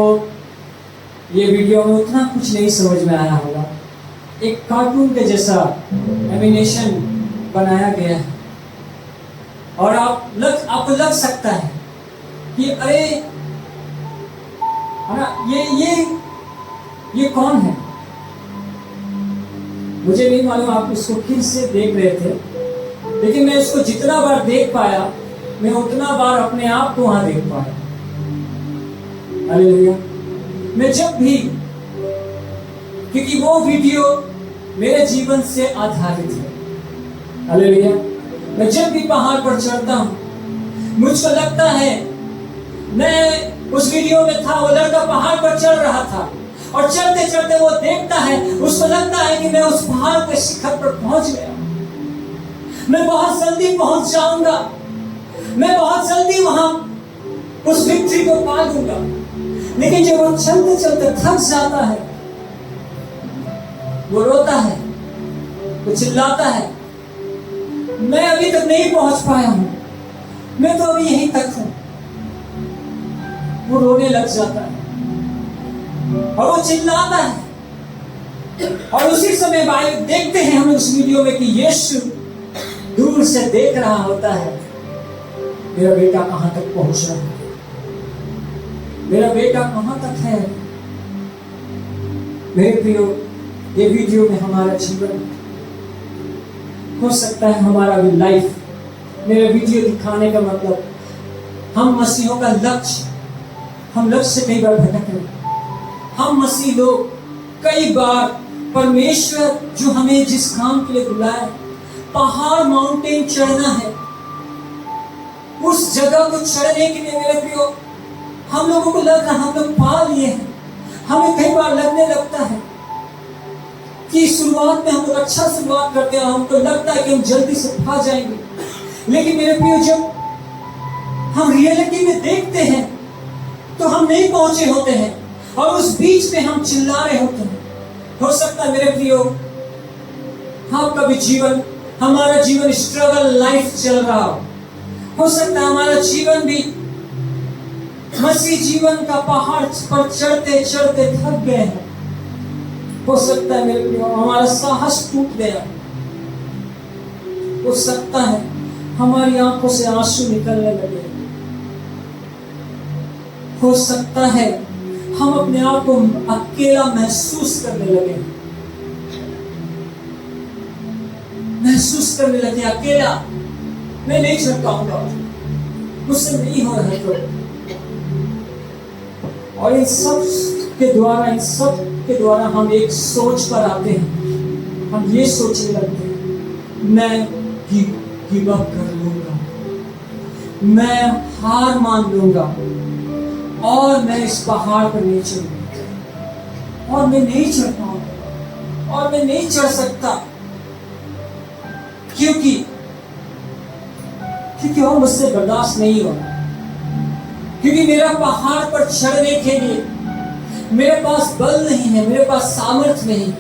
ये वीडियो में उतना कुछ नहीं समझ में आया होगा। एक कार्टून के जैसा एनिमेशन बनाया गया है। और आपको लग सकता है कि अरे है ना, ये कौन है? मुझे नहीं मालूम आप उसको किन से देख रहे थे, लेकिन मैं उसको जितना बार देख पाया, मैं उतना बार अपने आप को वहां देख पाया। हालेलुया। मैं जब भी, क्योंकि वो वीडियो मेरे जीवन से आधारित है। हालेलुया। मैं जब भी पहाड़ पर चढ़ता हूं, मुझको लगता है, मैं उस वीडियो में था, वो लड़का पहाड़ पर चढ़ रहा था और चढ़ते चढ़ते वो देखता है, उसको लगता है कि मैं उस पहाड़ के शिखर पर पहुंच गया, मैं बहुत जल्दी पहुंच जाऊंगा, मैं बहुत जल्दी वहां उस विक्ट्री को पा लूंगा। लेकिन जब वो चलते चलते थक जाता है, वो रोता है, वो चिल्लाता है, मैं अभी तक नहीं पहुंच पाया हूं, मैं तो अभी यहीं तक हूं। वो रोने लग जाता है और वो चिल्लाता है। और उसी समय भाई देखते हैं हम उस वीडियो में कि यीशु दूर से देख रहा होता है, मेरा बेटा कहां तक पहुंच रहा है, मेरा बेटा कहां तक है। मेरे प्रियो, ये वीडियो में हमारा जीवन हो सकता है, हमारा भी लाइफ। मेरा वीडियो दिखाने का मतलब, हम मसीहों का लक्ष्य, हम लक्ष्य से कई बार भटक रहे। हम मसीह लोग कई बार परमेश्वर जो हमें जिस काम के लिए बुलाया, पहाड़ माउंटेन चढ़ना है, उस जगह को चढ़ने के लिए मेरे प्रियो, हम लोगों को लग रहा, हम लोग पा लिए हैं। हमें कई बार लगने लगता है कि शुरुआत में हम लोग अच्छा शुरुआत करते हैं, हमको लगता है कि हम जल्दी से पा जाएंगे। लेकिन मेरे प्रियो, जब हम रियलिटी में देखते हैं तो हम नहीं पहुंचे होते हैं और उस बीच में हम चिल्ला रहे होते हैं। हो सकता है मेरे प्रियो, आपका भी जीवन, हमारा जीवन स्ट्रगल लाइफ चल रहा हो सकता है हमारा जीवन भी मसीह जीवन का पहाड़ पर चढ़ते चढ़ते थक गए हैं। हो सकता है मेरे प्रियो, हमारा साहस टूट गया। हो सकता है हमारी आंखों से आंसू निकलने लगे। हो सकता है हम अपने आप को अकेला महसूस करने लगे, अकेला, मैं नहीं चढ़ पाऊंगा, मुझसे नहीं हो रहा है। और इन सब के द्वारा हम एक सोच पर आते हैं। हम ये सोचने लगते हैं, मैं गिव अप कर लूंगा, मैं हार मान लूंगा और मैं इस पहाड़ पर नहीं चढ़ूंगा, और मैं नहीं चढ़ पाऊंगा, और मैं नहीं चढ़ सकता, क्योंकि और मुझसे बर्दाश्त नहीं हो रहा, क्योंकि मेरा पहाड़ पर चढ़ने के लिए मेरे पास बल नहीं है, मेरे पास सामर्थ्य नहीं है।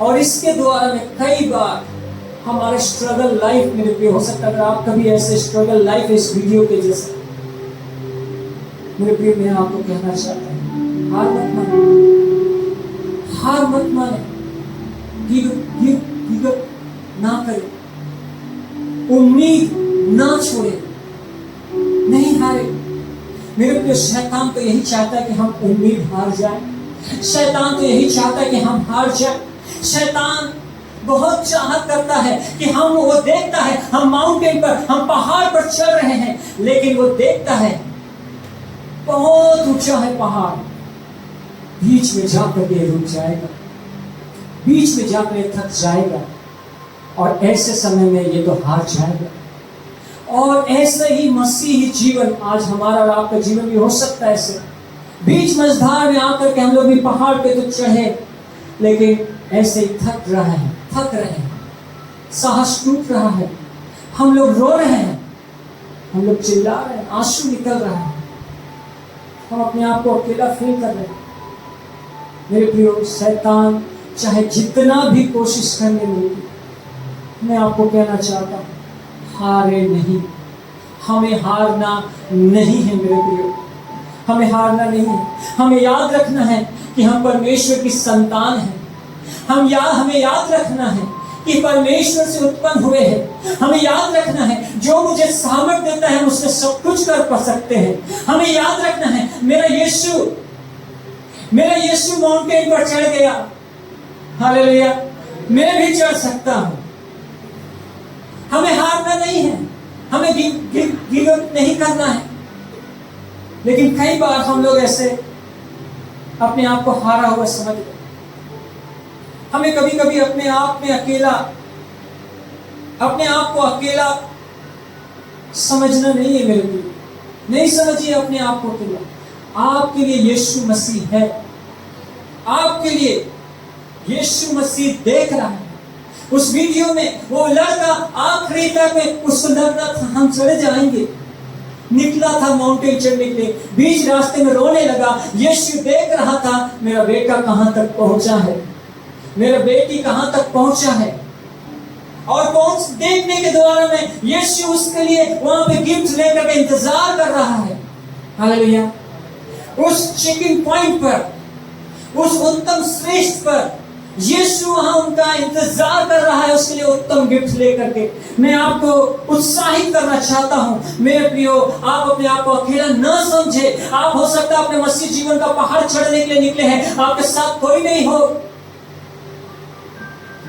और इसके द्वारा में कई बार हमारे स्ट्रगल लाइफ मेरे पे हो सकता है। अगर आप कभी ऐसे स्ट्रगल लाइफ इस वीडियो के जैसे, मेरे प्रिय, मैं आपको कहना चाहता हूँ, हार मत माने, गिव अप ना करें, उम्मीद ना छोड़े, नहीं हारे। मेरे प्रिय, शैतान तो यही चाहता है कि हम उम्मीद हार जाए। शैतान तो यही चाहता है कि हम हार जाए। शैतान बहुत चाहत करता है कि हम, वो देखता है हम माउंटेन पर, हम पहाड़ पर चढ़ रहे हैं, लेकिन वो देखता है बहुत ऊंचा है पहाड़, बीच में जाकर ये रुक जाएगा, बीच में जाकर ये थक जाएगा, और ऐसे समय में ये तो हार जाएगा। और ऐसे ही मसीही जीवन आज हमारा और आपका जीवन भी हो सकता है। ऐसे बीच मझधार में आकर के हम लोग भी पहाड़ पे तो चढ़े, लेकिन ऐसे ही थक रहे हैं, साहस टूट रहा है, हम लोग रो रहे हैं, हम लोग चिल्ला रहे हैं, आंसू निकल रहा है, हम अपने आप को अकेला फील कर रहे हैं। मेरे प्रियो, शैतान चाहे जितना भी कोशिश करने लगे, मैं आपको कहना चाहता हूँ, हारे नहीं, हमें हारना नहीं है मेरे प्रियो, हमें हारना नहीं है। हमें याद रखना है कि हम परमेश्वर की संतान हैं। हमें याद रखना है कि परमेश्वर से उत्पन्न हुए हैं। हमें याद रखना है जो मुझे सामर्थ देता है उससे सब कुछ कर सकते हैं। हमें याद रखना है मेरा यीशु माउंटेन पर चढ़ गया, हालेलुया, मैं भी चढ़ सकता हूं। हमें हारना नहीं है, हमें गिव अप नहीं करना है। लेकिन कई बार हम लोग ऐसे अपने आप को हारा हुआ समझते हैं। हमें कभी कभी अपने आप को अकेला समझना नहीं है। मेरे लिए नहीं समझिए अपने आप को अकेला। आपके लिए यीशु मसीह है, आपके लिए यीशु मसीह देख रहा है। उस वीडियो में वो लड़का आखिरी तक में उसको लग रहा था हम चले जाएंगे, निकला था माउंटेन चढ़ने के लिए, बीच रास्ते में रोने लगा। यीशु देख रहा था मेरा बेटा कहां तक पहुंचा है, मेरा बेटी कहां तक पहुंचा है। और देखने के द्वारा में यीशु उसके लिए वहां पे गिफ्ट लेकर के इंतजार कर रहा है। हालेलुया। उस चेकिंग पॉइंट पर, उस उत्तम श्रेष्ठ पर यीशु वहां उनका इंतजार कर रहा है, उसके लिए उत्तम गिफ्ट लेकर के। मैं आपको उत्साहित करना चाहता हूं मेरे प्रियो, आप अपने आप को अकेला न समझे। आप हो सकता है अपने मसीह जीवन का पहाड़ चढ़ने के लिए निकले हैं, आपके साथ कोई नहीं हो।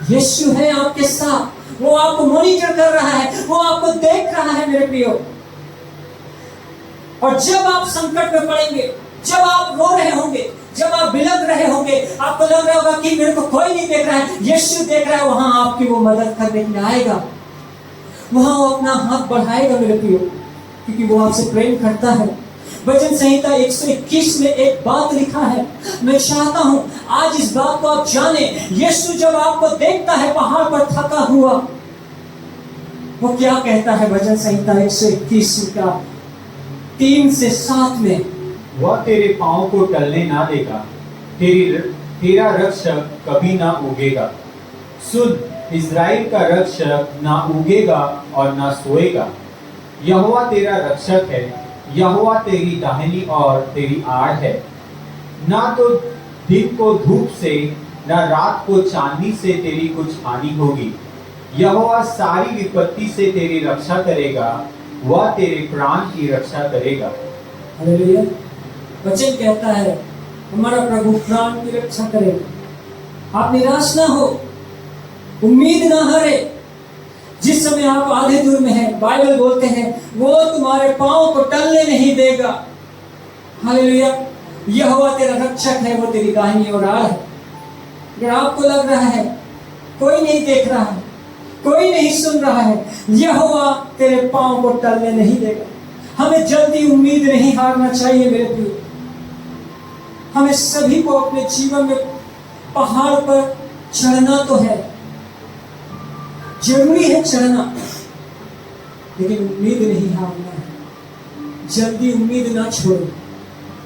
यीशु है आपके साथ, वो आपको मॉनिटर कर रहा है, वो आपको देख रहा है मेरे प्रियो। और जब आप संकट में पड़ेंगे, जब आप रो रहे होंगे, जब आप बिलख रहे होंगे, आपको लग रहा होगा कि मेरे को कोई नहीं देख रहा है, यीशु देख रहा है, वहां आपकी वो मदद करने के लिए आएगा, वहां वो अपना हाथ बढ़ाएगा मेरे प्रियो, क्योंकि वो आपसे प्रेम करता है। भजन संहिता 121 में एक बात लिखा है, मैं चाहता हूं आज इस बात को आप जाने। यीशु जब आपको देखता है पहाड़ पर थका हुआ, वो क्या कहता है? भजन संहिता 121 का 3 से 7 में, वह तेरे पांव को टलने ना देगा, तेरा रक्षक कभी ना उगेगा। सुन, इज़राइल का रक्षक ना उगेगा और ना सोएगा। यहोवा तेरा रक्षक है, यहोवा तेरी दाहिनी और तेरी आड़ है। ना तो दिन को धूप से, ना रात को चांदनी से तेरी कुछ हानि होगी। यहोवा सारी विपत्ति से तेरी रक्षा करेगा, वह तेरे प्राण की रक्षा करेगा। हालेलुया। वचन कहता है हमारा प्रभु प्राण की रक्षा करेगा। आप निराश ना हो, उम्मीद ना हारे। जिस समय आप आधे दूर में हैं, बाइबल बोलते हैं वो तुम्हारे पांव को टलने नहीं देगा। हालेलुया। यहोवा तेरा रक्षक है, वो तेरी दाहिनी ओर आड़ है। अगर आपको लग रहा है कोई नहीं देख रहा है, कोई नहीं सुन रहा है, यहोवा तेरे पांव को टलने नहीं देगा। हमें जल्दी उम्मीद नहीं हारना चाहिए मेरे प्रिय। हमें सभी को अपने जीवन में पहाड़ पर चढ़ना तो है, जरूरी है चढ़ना, लेकिन उम्मीद नहीं हारना है। जल्दी उम्मीद ना छोड़ो।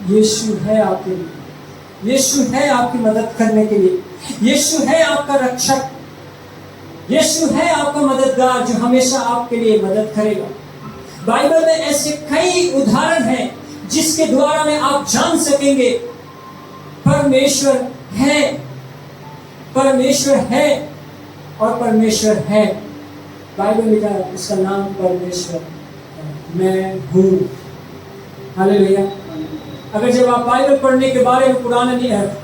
यीशु है आपके लिए, यीशु है आपकी मदद करने के लिए, यीशु है आपका रक्षक, यीशु है आपका मददगार जो हमेशा आपके लिए मदद करेगा। बाइबल में ऐसे कई उदाहरण हैं जिसके द्वारा में आप जान सकेंगे परमेश्वर है, परमेश्वर है और परमेश्वर है। बाइबल लिखा है उसका नाम परमेश्वर है, मैं हूं। हालेलुया। अगर जब आप बाइबल पढ़ने के बारे में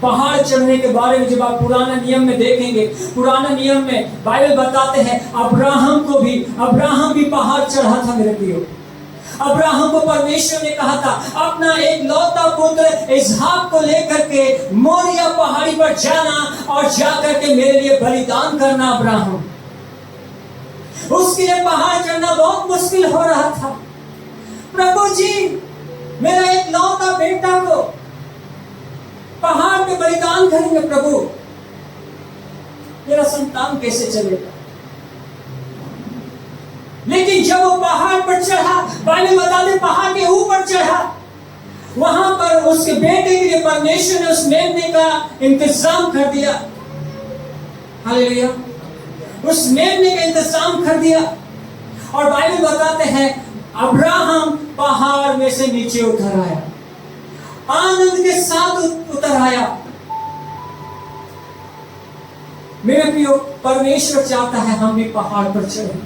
पहाड़ चढ़ने के बारे में जब आप पुराना नियम में देखेंगे, पुराना नियम में बाइबल बताते हैं अब्राहम भी पहाड़ चढ़ा था मेरे प्रियो। अब्राहम को परमेश्वर ने कहा था अपना एक लौता पुत्र इसहाक को लेकर के मोरिया पहाड़ी पर जाना और जाकर के मेरे लिए बलिदान करना। अब्राहम, उसके लिए पहाड़ चढ़ना बहुत मुश्किल हो रहा था। प्रभु जी, मेरा एक लौता बेटा को पहाड़ पे बलिदान करेंगे, प्रभु मेरा संतान कैसे चलेगा? लेकिन जब वो पहाड़ पर चढ़ा, बाइबल बताते पहाड़ के ऊपर चढ़ा, वहां पर उसके बेटे के लिए परमेश्वर ने उस मेमने का इंतजाम कर दिया। हालेलुया। उस मेमने का इंतजाम कर दिया और बाइबल बताते हैं अब्राहम पहाड़ में से नीचे उतर आया, आनंद के साथ उतर आया। मेरे प्रियो, परमेश्वर चाहता है हम भी पहाड़ पर चढ़े।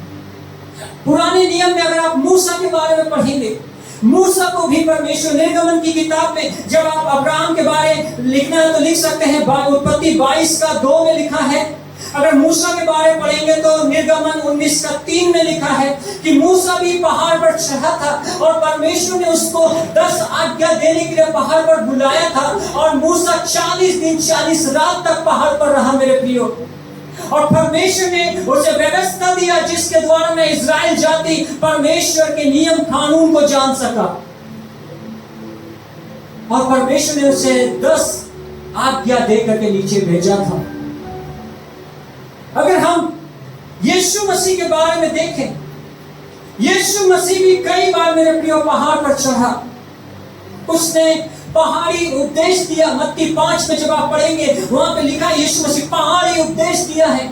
पुराने नियम में अगर आप मूसा के बारे में पढ़ेंगे, मूसा को भी परमेश्वर, निर्गमन की किताब में जब आप अब्राहम के बारे लिखना है तो लिख सकते हैं, उत्पत्ति 22:2 में लिखा है। अगर मूसा के बारे में पढ़ेंगे तो निर्गमन 19:3 में लिखा है कि मूसा भी पहाड़ पर चढ़ा था और परमेश्वर ने उसको 10 आज्ञा देने के लिए पहाड़ पर बुलाया था और मूसा 40 दिन 40 रात तक पहाड़ पर रहा मेरे प्रियो। और परमेश्वर ने उसे व्यवस्था दिया जिसके द्वारा में इस्राएल जाति परमेश्वर के नियम कानून को जान सका। और परमेश्वर ने उसे 10 आज्ञा देकर के नीचे भेजा था। अगर हम यीशु मसीह के बारे में देखें, यीशु मसीह भी कई बार मेरे प्रियो पहाड़ पर चढ़ा। उसने पहाड़ी उपदेश दिया। मत्ती 5 में जब आप पढ़ेंगे वहां पे लिखा है यीशु मसीह पहाड़ी उपदेश दिया है।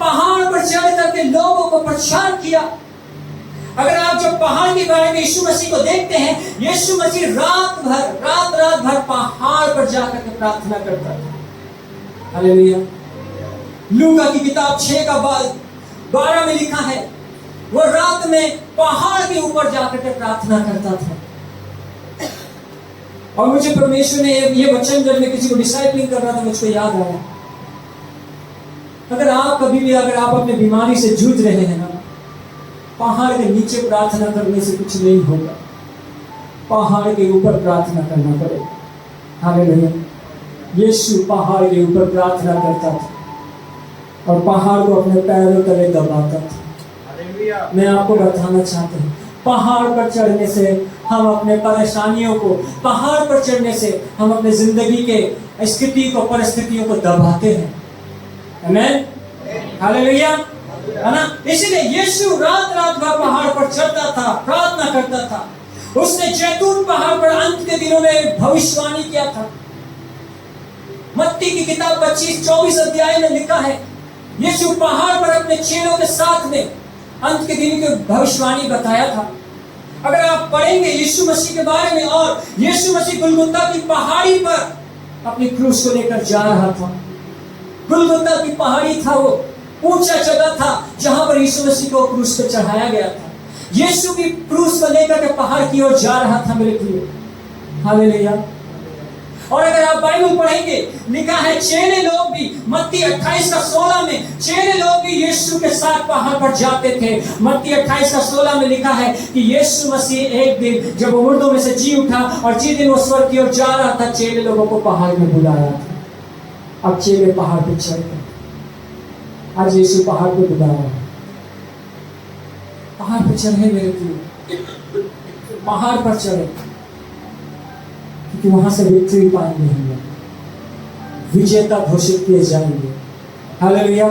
पहाड़ पर चढ़ करके लोगों को प्रचार किया। अगर आप जब पहाड़ के बारे में यीशु मसीह को देखते हैं, यीशु मसीह रात भर पहाड़ पर जाकर के प्रार्थना करता था। हालेलुया। लूका की किताब 6:12 में लिखा है, वो रात में पहाड़ के ऊपर जाकर के प्रार्थना करता था। और मुझे परमेश्वर ने ये वचन, जब मैं किसी को डिसाइपलिंग कर रहा था, मुझको याद आया, अगर आप कभी भी अगर आप अपने बीमारी से जूझ रहे हैं ना, पहाड़ के नीचे प्रार्थना करने से कुछ नहीं होगा, पहाड़ के ऊपर प्रार्थना करना पड़ेगा। हालेलुया। यीशु पहाड़ के ऊपर प्रार्थना करता था और पहाड़ को अपने पैरों तले दबाता था। मैं आपको बताना चाहता हूँ, पहाड़ पर चढ़ने से हम अपने परेशानियों को, पहाड़ पर चढ़ने से हम अपने जिंदगी के स्थिति को, परिस्थितियों को दबाते हैं। आमीन, हालेलुया, है ना। इसीलिए यीशु रात भर पहाड़ पर चढ़ता था, प्रार्थना करता था। उसने जैतून पहाड़ पर अंत के दिनों में भविष्यवाणी किया था। मत्ती की किताब 25-24 अध्याय में लिखा है, यीशु पहाड़ पर अपने चेलों के साथ में अंत के दिन की भविष्यवाणी बताया था। अगर आप पढ़ेंगे यीशु मसीह के बारे में, और यीशु मसीह गुलगुता की पहाड़ी पर अपनी क्रूस को लेकर जा रहा था। गुलगुता की पहाड़ी था, वो ऊंचा जगह था जहां पर यीशु मसीह को क्रूस पे चढ़ाया गया था। यीशु भी क्रूस को लेकर के पहाड़ की ओर जा रहा था मेरे प्रिय। हालेलुया। और अगर आप बाइबल पढ़ेंगे, लिखा है चेले लोग भी, मत्ती 28:16 में चेले लोग भी यीशु के साथ पहाड़ पर जाते थे। मत्ती 28:16 में लिखा है कि यीशु मसीह एक दिन जब वो मुर्दों में से जी उठा और जिस दिन वो स्वर्ग की ओर जा रहा था, चेले लोगों को पहाड़ में बुलाया था। अब चेले पहाड़ पर चढ़ गए। आज यीशु पहाड़ पर बुला रहा है। पहाड़ पर चढ़े मेरे प्रिय, पहाड़ पर चढ़े, क्योंकि वहां से विक्ट्री पाएंगे हम लोग, विजेता घोषित किए जाएंगे। हालेलुया।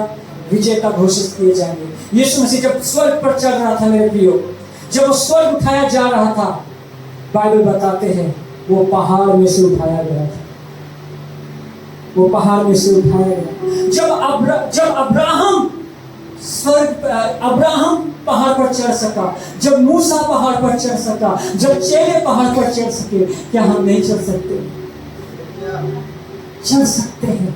विजेता घोषित किए जाएंगे। यीशु मसीह जब स्वर्ग पर चढ़ रहा था मेरे प्रियो, जब वो स्वर्ग उठाया जा रहा था, बाइबल बताते हैं वो पहाड़ में से उठाया गया था। वो पहाड़ में से उठाया गया। जब अब्राहम पहाड़ पर चढ़ सका, जब मूसा पहाड़ पर चढ़ सका, जब चेले पहाड़ पर चढ़ सके, क्या हम नहीं चढ़ सकते? चढ़ सकते हैं।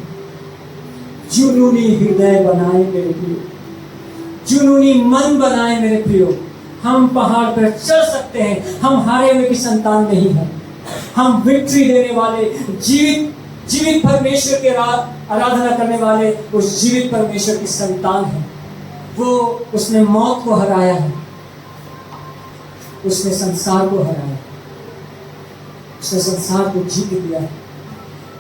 जुनूनी हृदय बनाए मेरे प्रियो, जुनूनी मन बनाए मेरे प्रियो। हम पहाड़ पर चढ़ सकते हैं। हम हारे हुए की संतान नहीं है। हम विक्ट्री देने वाले, जीवित परमेश्वर के आराधना करने वाले उस जीवित परमेश्वर की संतान है। वो उसने मौत को हराया है, उसने संसार को हराया, उसने संसार को जीत लिया है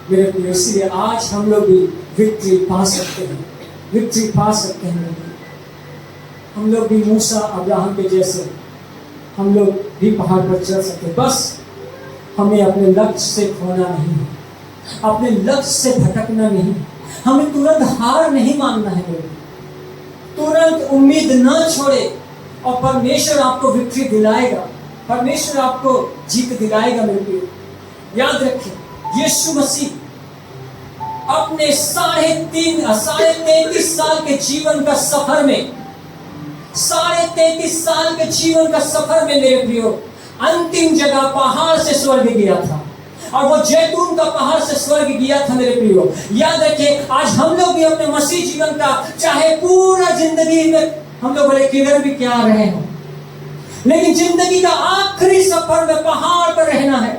मेरे प्रिय। इसलिए आज हम लोग भी विक्ट्री पा सकते हैं, विक्ट्री पा सकते हैं। हम लोग भी मूसा अब्राहम के जैसे हम लोग भी पहाड़ पर चढ़ सकते हैं। बस हमें अपने लक्ष्य से खोना नहीं है, अपने लक्ष्य से भटकना नहीं, हमें तुरंत हार नहीं मानना है मेरे, तुरंत उम्मीद न छोड़े। और परमेश्वर आपको विक्ट्री दिलाएगा, परमेश्वर आपको जीत दिलाएगा मेरे प्रिय। याद रखें, यीशु मसीह अपने 33.5 साल के जीवन का सफर में, 33.5 साल के जीवन का सफर में मेरे प्रियो, अंतिम जगह पहाड़ से स्वर्ग गया था। और वो जैतून का पहाड़ से स्वर्ग गया था मेरे प्रियो। याद रखिए, आज हम लोग भी अपने मसीह जीवन का चाहे पूरा जिंदगी में हम लोग बोले किधर भी क्या रहे हो, लेकिन जिंदगी का आखिरी सफर में पहाड़ पर रहना है,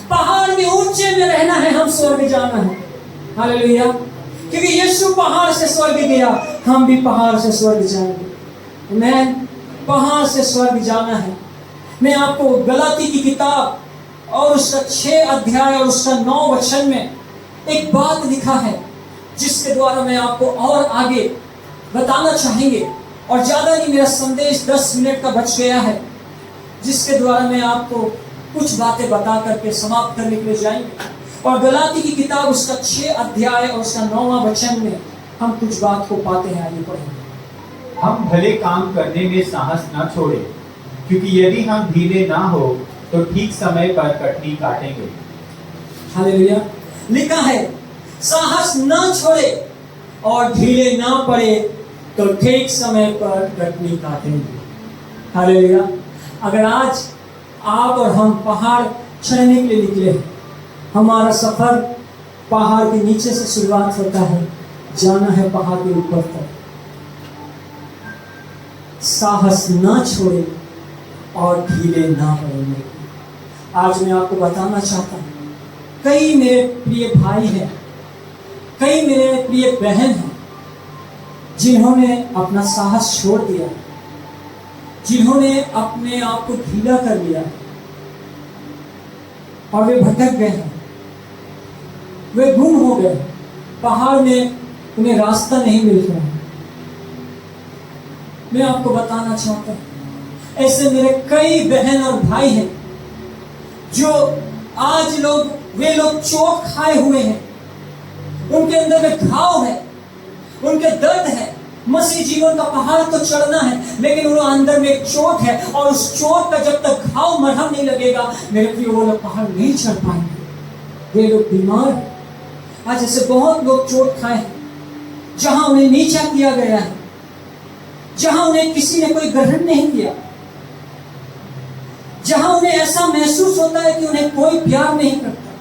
पहाड़ में ऊंचे में रहना है, हम स्वर्ग जाना है। हालेलुया। क्योंकि यीशु पहाड़ से स्वर्ग गया, हम भी पहाड़ से स्वर्ग जाएंगे। मैं पहाड़ से स्वर्ग जाना है। मैं आपको गलाती की किताब और उसका 6 अध्याय और उसका 9 वचन में एक बात लिखा है, जिसके द्वारा मैं आपको और आगे बताना चाहेंगे। और ज्यादा नहीं, मेरा संदेश 10 मिनट का बच गया है, जिसके द्वारा मैं आपको कुछ बातें बता करके समाप्त करने के लिए जाएंगे। और गलाती की किताब उसका 6 अध्याय और उसका 9वां वचन में हम कुछ बात को पाते हैं। आगे पढ़ेंगे। हम भले काम करने में साहस न छोड़े, क्योंकि यदि हम ढीले ना हो तो ठीक समय पर कटनी काटेंगे। हालेलुया। लिखा है साहस ना छोड़े और ढीले ना पड़े तो ठीक समय पर कटनी काटेंगे। हालेलुया। अगर आज आप और हम पहाड़ चढ़ने के लिए निकले, हमारा सफर पहाड़ के नीचे से शुरुआत होता है, जाना है पहाड़ के ऊपर तक। साहस ना छोड़े और ढीले ना पड़े। आज मैं आपको बताना चाहता हूं, कई मेरे प्रिय भाई हैं, कई मेरे प्रिय बहन हैं, जिन्होंने अपना साहस छोड़ दिया, जिन्होंने अपने आप को ढीला कर लिया और वे भटक गए हैं, वे गुम हो गए। पहाड़ में उन्हें रास्ता नहीं मिल रहा है। मैं आपको बताना चाहता हूं, ऐसे मेरे कई बहन और भाई हैं जो आज वे लोग चोट खाए हुए हैं, उनके अंदर में घाव है, उनके दर्द है। मसीह जीवन का पहाड़ तो चढ़ना है, लेकिन वो अंदर में एक चोट है, और उस चोट का जब तक घाव मरहम नहीं लगेगा, मेरे प्रिय, वो लोग पहाड़ नहीं चढ़ पाएंगे। वे लोग बीमार हैं। आज ऐसे बहुत लोग चोट खाए हैं, जहां उन्हें नीचा किया गया है, जहां उन्हें किसी ने कोई ग्रहण नहीं किया, जहां उन्हें ऐसा महसूस होता है कि उन्हें कोई प्यार नहीं करता,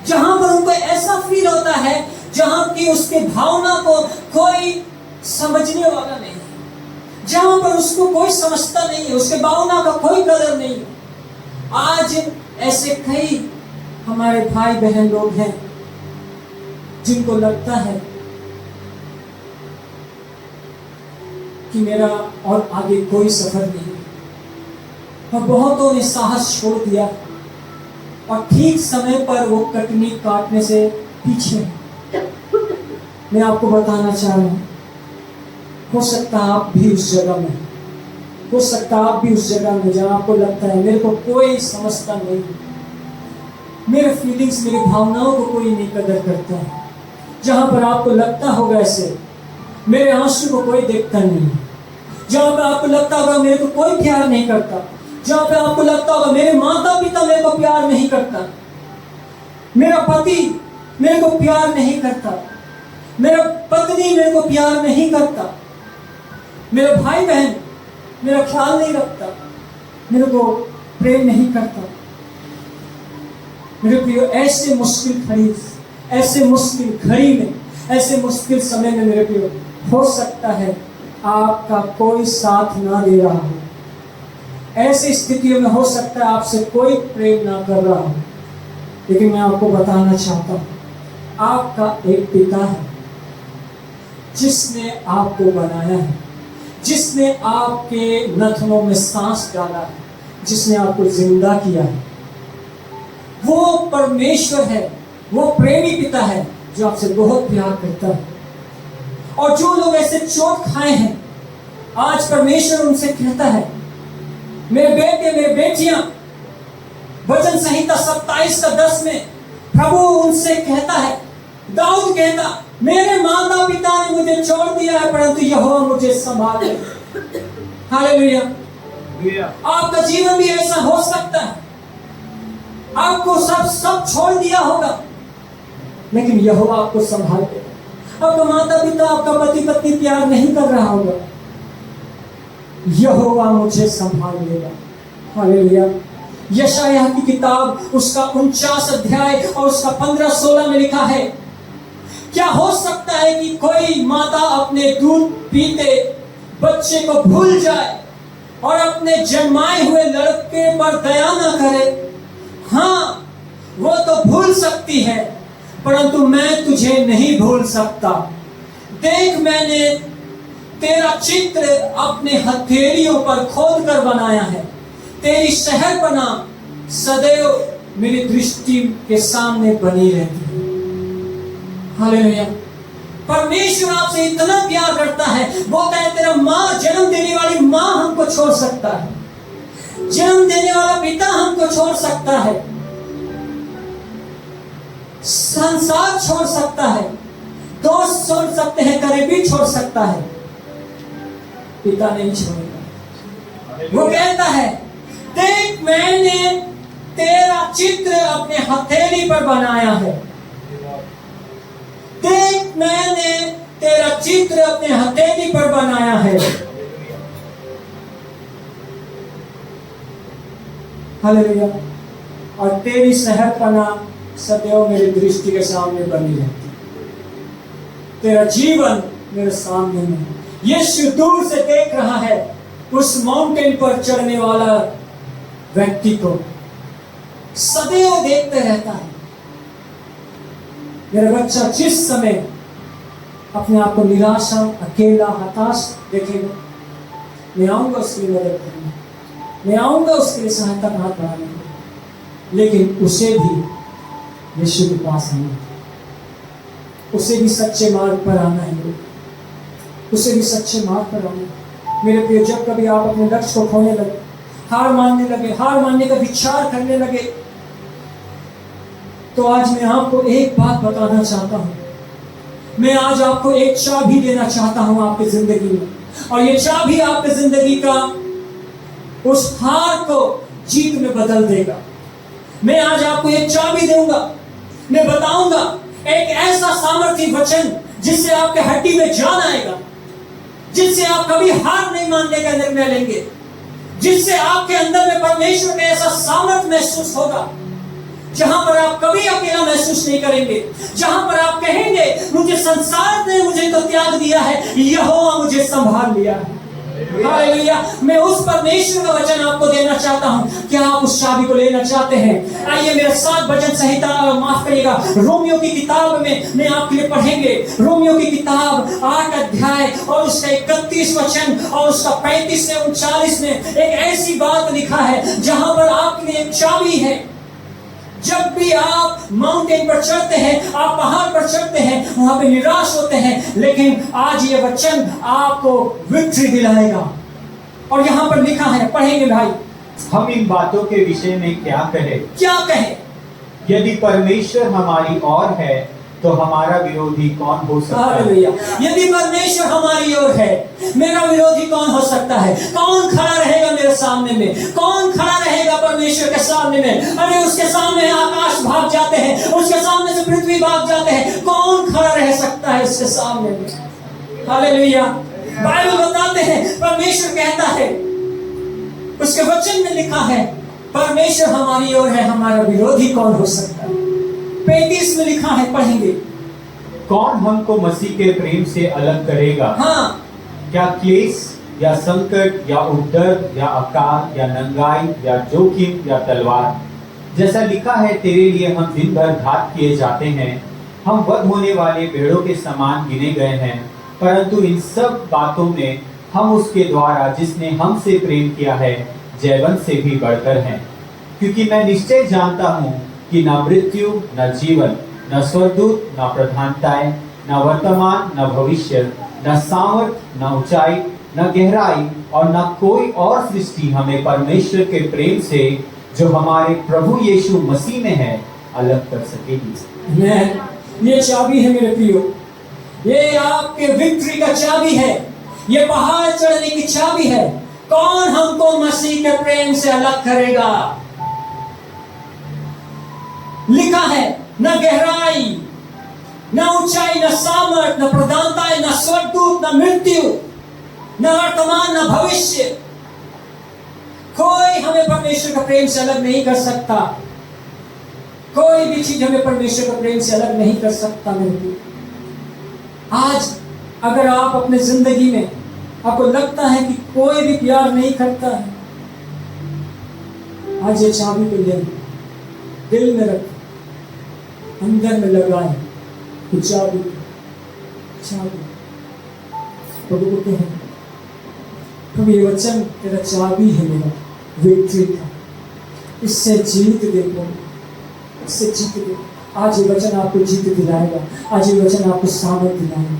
जहां पर उनको ऐसा फील होता है जहां की उसके भावना को कोई समझने वाला नहीं है, जहां पर उसको कोई समझता नहीं है, उसके भावना का कोई कदर नहीं है। आज ऐसे कई हमारे भाई बहन लोग हैं जिनको लगता है कि मेरा और आगे कोई सफर नहीं, और बहुतों ने साहस छोड़ दिया और ठीक समय पर वो कटनी काटने से पीछे। मैं आपको बताना चाह रहा हूं, हो सकता है आप भी उस जगह में, हो सकता है आप भी उस जगह में जहां आपको लगता है मेरे को कोई समझता नहीं, मेरे फीलिंग्स, मेरी भावनाओं को कोई नहीं कदर करता है, जहां पर आपको लगता होगा ऐसे मेरे आंसू को कोई देखता नहीं, जहां पर आपको लगता होगा मेरे को कोई प्यार नहीं करता, जहां पर आपको लगता होगा मेरे माता पिता मेरे को प्यार नहीं करता, मेरा पति मेरे को प्यार नहीं करता, मेरा पत्नी मेरे को प्यार नहीं करता, मेरा भाई बहन मेरा ख्याल नहीं रखता, मेरे को प्रेम नहीं करता। मेरे प्रियो, ऐसे मुश्किल घड़ी, ऐसे मुश्किल घड़ी में, ऐसे मुश्किल समय में मेरे प्रियो, हो सकता है आपका कोई साथ ना दे रहा हो, ऐसी स्थितियों में हो सकता है आपसे कोई प्रेम ना कर रहा हो, लेकिन मैं आपको बताना चाहता हूं, आपका एक पिता है जिसने आपको बनाया है, जिसने आपके नथनों में सांस डाला है, जिसने आपको जिंदा किया है। वो परमेश्वर है, वो प्रेमी पिता है जो आपसे बहुत प्यार करता है। और जो लोग ऐसे चोट खाए हैं, आज परमेश्वर उनसे कहता है, मेरे बेटे मेरे बेटियां, वचन संहिता 27:10 में प्रभु उनसे कहता है, दाऊद कहता, मेरे माता पिता ने मुझे छोड़ दिया है, परंतु यहोवा मुझे संभाल ले। हालेलुया। आपका जीवन भी ऐसा हो सकता है, आपको सब छोड़ दिया होगा, लेकिन यहोवा आपको संभाल लेगा। आपका माता पिता, आपका पति पत्नी प्यार नहीं कर रहा होगा, यहोवा मुझे संभाल लेगा। हालेलुया। यशायाह की किताब उसका 49 अध्याय और उसका 15-16 में लिखा है, क्या हो सकता है कि कोई माता अपने दूध पीते बच्चे को भूल जाए और अपने जन्माए हुए लड़के पर दया न करे? हाँ, वो तो भूल सकती है, परंतु मैं तुझे नहीं भूल सकता। देख, मैंने तेरा चित्र अपने हथेलियों पर खोद कर बनाया है। तेरी शहरपना सदैव मेरी दृष्टि के सामने बनी रहती है। हालेलुया। परमेश्वर आपसे इतना प्यार करता है, बोलता है तेरा माँ, जन्म देने वाली माँ हमको छोड़ सकता है, जन्म देने वाला पिता हमको छोड़ सकता है, संसार छोड़ सकता है, दोस्त छोड़ सकते हैं, करीबी छोड़ सकता है, पिता नहीं छोड़ेगा। वो कहता है, देख, मैंने तेरा चित्र अपने हथेली पर बनाया है। देख, मैंने तेरा चित्र अपने हथेली पर बनाया है। हालेलुया। और तेरी शहरपना सदैव मेरी दृष्टि के सामने बनी रहती। तेरा जीवन मेरे सामने में। यीशु दूर से देख रहा है उस माउंटेन पर चढ़ने वाला व्यक्ति को, सदैव देखते रहता है। मेरा बच्चा जिस समय अपने आप को निराशा, अकेला, हताश देखेगा, मैं आऊंगा उसके लिए मदद करने, मैं आऊंगा उसके लिए सहायता का हाथ बढ़ाने को। लेकिन उसे भी यीशु के पास आना है, उसे भी सच्चे मार्ग पर आना है, उसे भी सच्चे मार्ग पर आना है। मेरे प्रिय, जब कभी आप अपने लक्ष्य को खोने लगे, हार मानने लगे, हार मानने का विचार करने लगे, तो आज मैं आपको एक बात बताना चाहता हूं। मैं आज आपको एक चाबी देना चाहता हूं आपकी जिंदगी में, और ये चाबी आपकी जिंदगी का उस हार को जीत में बदल देगा। मैं आज आपको एक चाबी दूंगा, मैं बताऊंगा एक ऐसा सामर्थी वचन जिससे आपके हड्डी में जान आएगा, जिससे आप कभी हार नहीं मानने का निर्णय लेंगे, जिससे आपके अंदर में परमेश्वर का ऐसा सामर्थ्य महसूस होगा जहां पर आप कभी अकेला महसूस नहीं करेंगे, जहां पर आप कहेंगे, मुझे संसार ने मुझे तो त्याग दिया है, यहोवा मुझे संभाल लिया है। हालेलुया। मैं उस परमेश्वर का वचन आपको देना चाहता हूं। क्या आप उस चाबी को लेना चाहते हैं? आइए मेरे साथ भजन संहिता, माफ करिएगा, रोमियो की किताब में आपके लिए पढ़ेंगे। रोमियो की किताब 8 अध्याय और उसका 31 वचन और उसका 35 से 39 में एक ऐसी बात लिखा है जहां पर आपके लिए एक चाबी है। जब भी आप माउंटेन पर चढ़ते हैं, आप पहाड़ पर चढ़ते हैं, वहां पे निराश होते हैं, लेकिन आज ये वचन आपको विक्ट्री दिलाएगा। और यहां पर लिखा है, पढ़ेंगे भाई। हम इन बातों के विषय में क्या कहें? क्या कहें? यदि परमेश्वर हमारी ओर है तो हमारा विरोधी कौन हो सकता है? हालेलुया। यदि परमेश्वर हमारी ओर है, मेरा विरोधी कौन हो सकता है? कौन खड़ा रहेगा मेरे सामने में? कौन खड़ा रहेगा परमेश्वर के सामने में? अरे उसके सामने आकाश भाग जाते हैं, उसके सामने से पृथ्वी भाग जाते हैं, कौन खड़ा रह सकता है उसके सामने में? हालेलुया। बाइबल बताते हैं, परमेश्वर कहता है, उसके वचन में लिखा है, परमेश्वर हमारी ओर है, हमारा विरोधी कौन हो सकता है? 35 में लिखा है, पढ़ेंगे। कौन हमको मसीह के प्रेम से अलग करेगा? हाँ, क्या क्लेश या संकट या उपद्रव या अकाल या नंगाई या जोखिम या तलवार? जैसा लिखा है, तेरे लिए हम दिन भर घात किए जाते हैं, हम वध होने वाले भेड़ों के समान गिने गए हैं। परंतु इन सब बातों में हम उसके द्वारा जिसने हमसे प्रेम किया है जयवंत से भी बढ़कर हैं। क्योंकि मैं निश्चय जानता हूँ कि न मृत्यु, न जीवन, न स्वर्गदूत, न प्रधानताएं, न वर्तमान, न भविष्य, न सामर्थ, न ऊंचाई, न गहराई और न कोई और सृष्टि हमें परमेश्वर के प्रेम से जो हमारे प्रभु यीशु मसीह में है अलग कर सकेगी। ये चाबी है मेरे प्रियो, ये आपके विक्ट्री का चाबी है, ये पहाड़ चढ़ने की चाबी है। कौन हमको मसीह के प्रेम से अलग करेगा? लिखा है, न गहराई, न ऊंचाई, न सामर्थ, न प्रधानता, न स्वर्गदूत, न मृत्यु, न वर्तमान, न भविष्य, कोई हमें परमेश्वर का प्रेम से अलग नहीं कर सकता। कोई भी चीज हमें परमेश्वर का प्रेम से अलग नहीं कर सकता। मेरे आज अगर आप अपने जिंदगी में आपको लगता है कि कोई भी प्यार नहीं करता है, आज ये चाबी को ले, दिल में रख, अंदर में लगाए चाबी। प्रभु को कहें, प्रभु ये वचन तेरा चाबी है मेरा विक्ट्री का, इससे जीत दे प्रभु, इससे जीत दे। आज ये वचन आपको जीत दिलाएगा, आज ये वचन आपको सामर्थ दिलाएगा।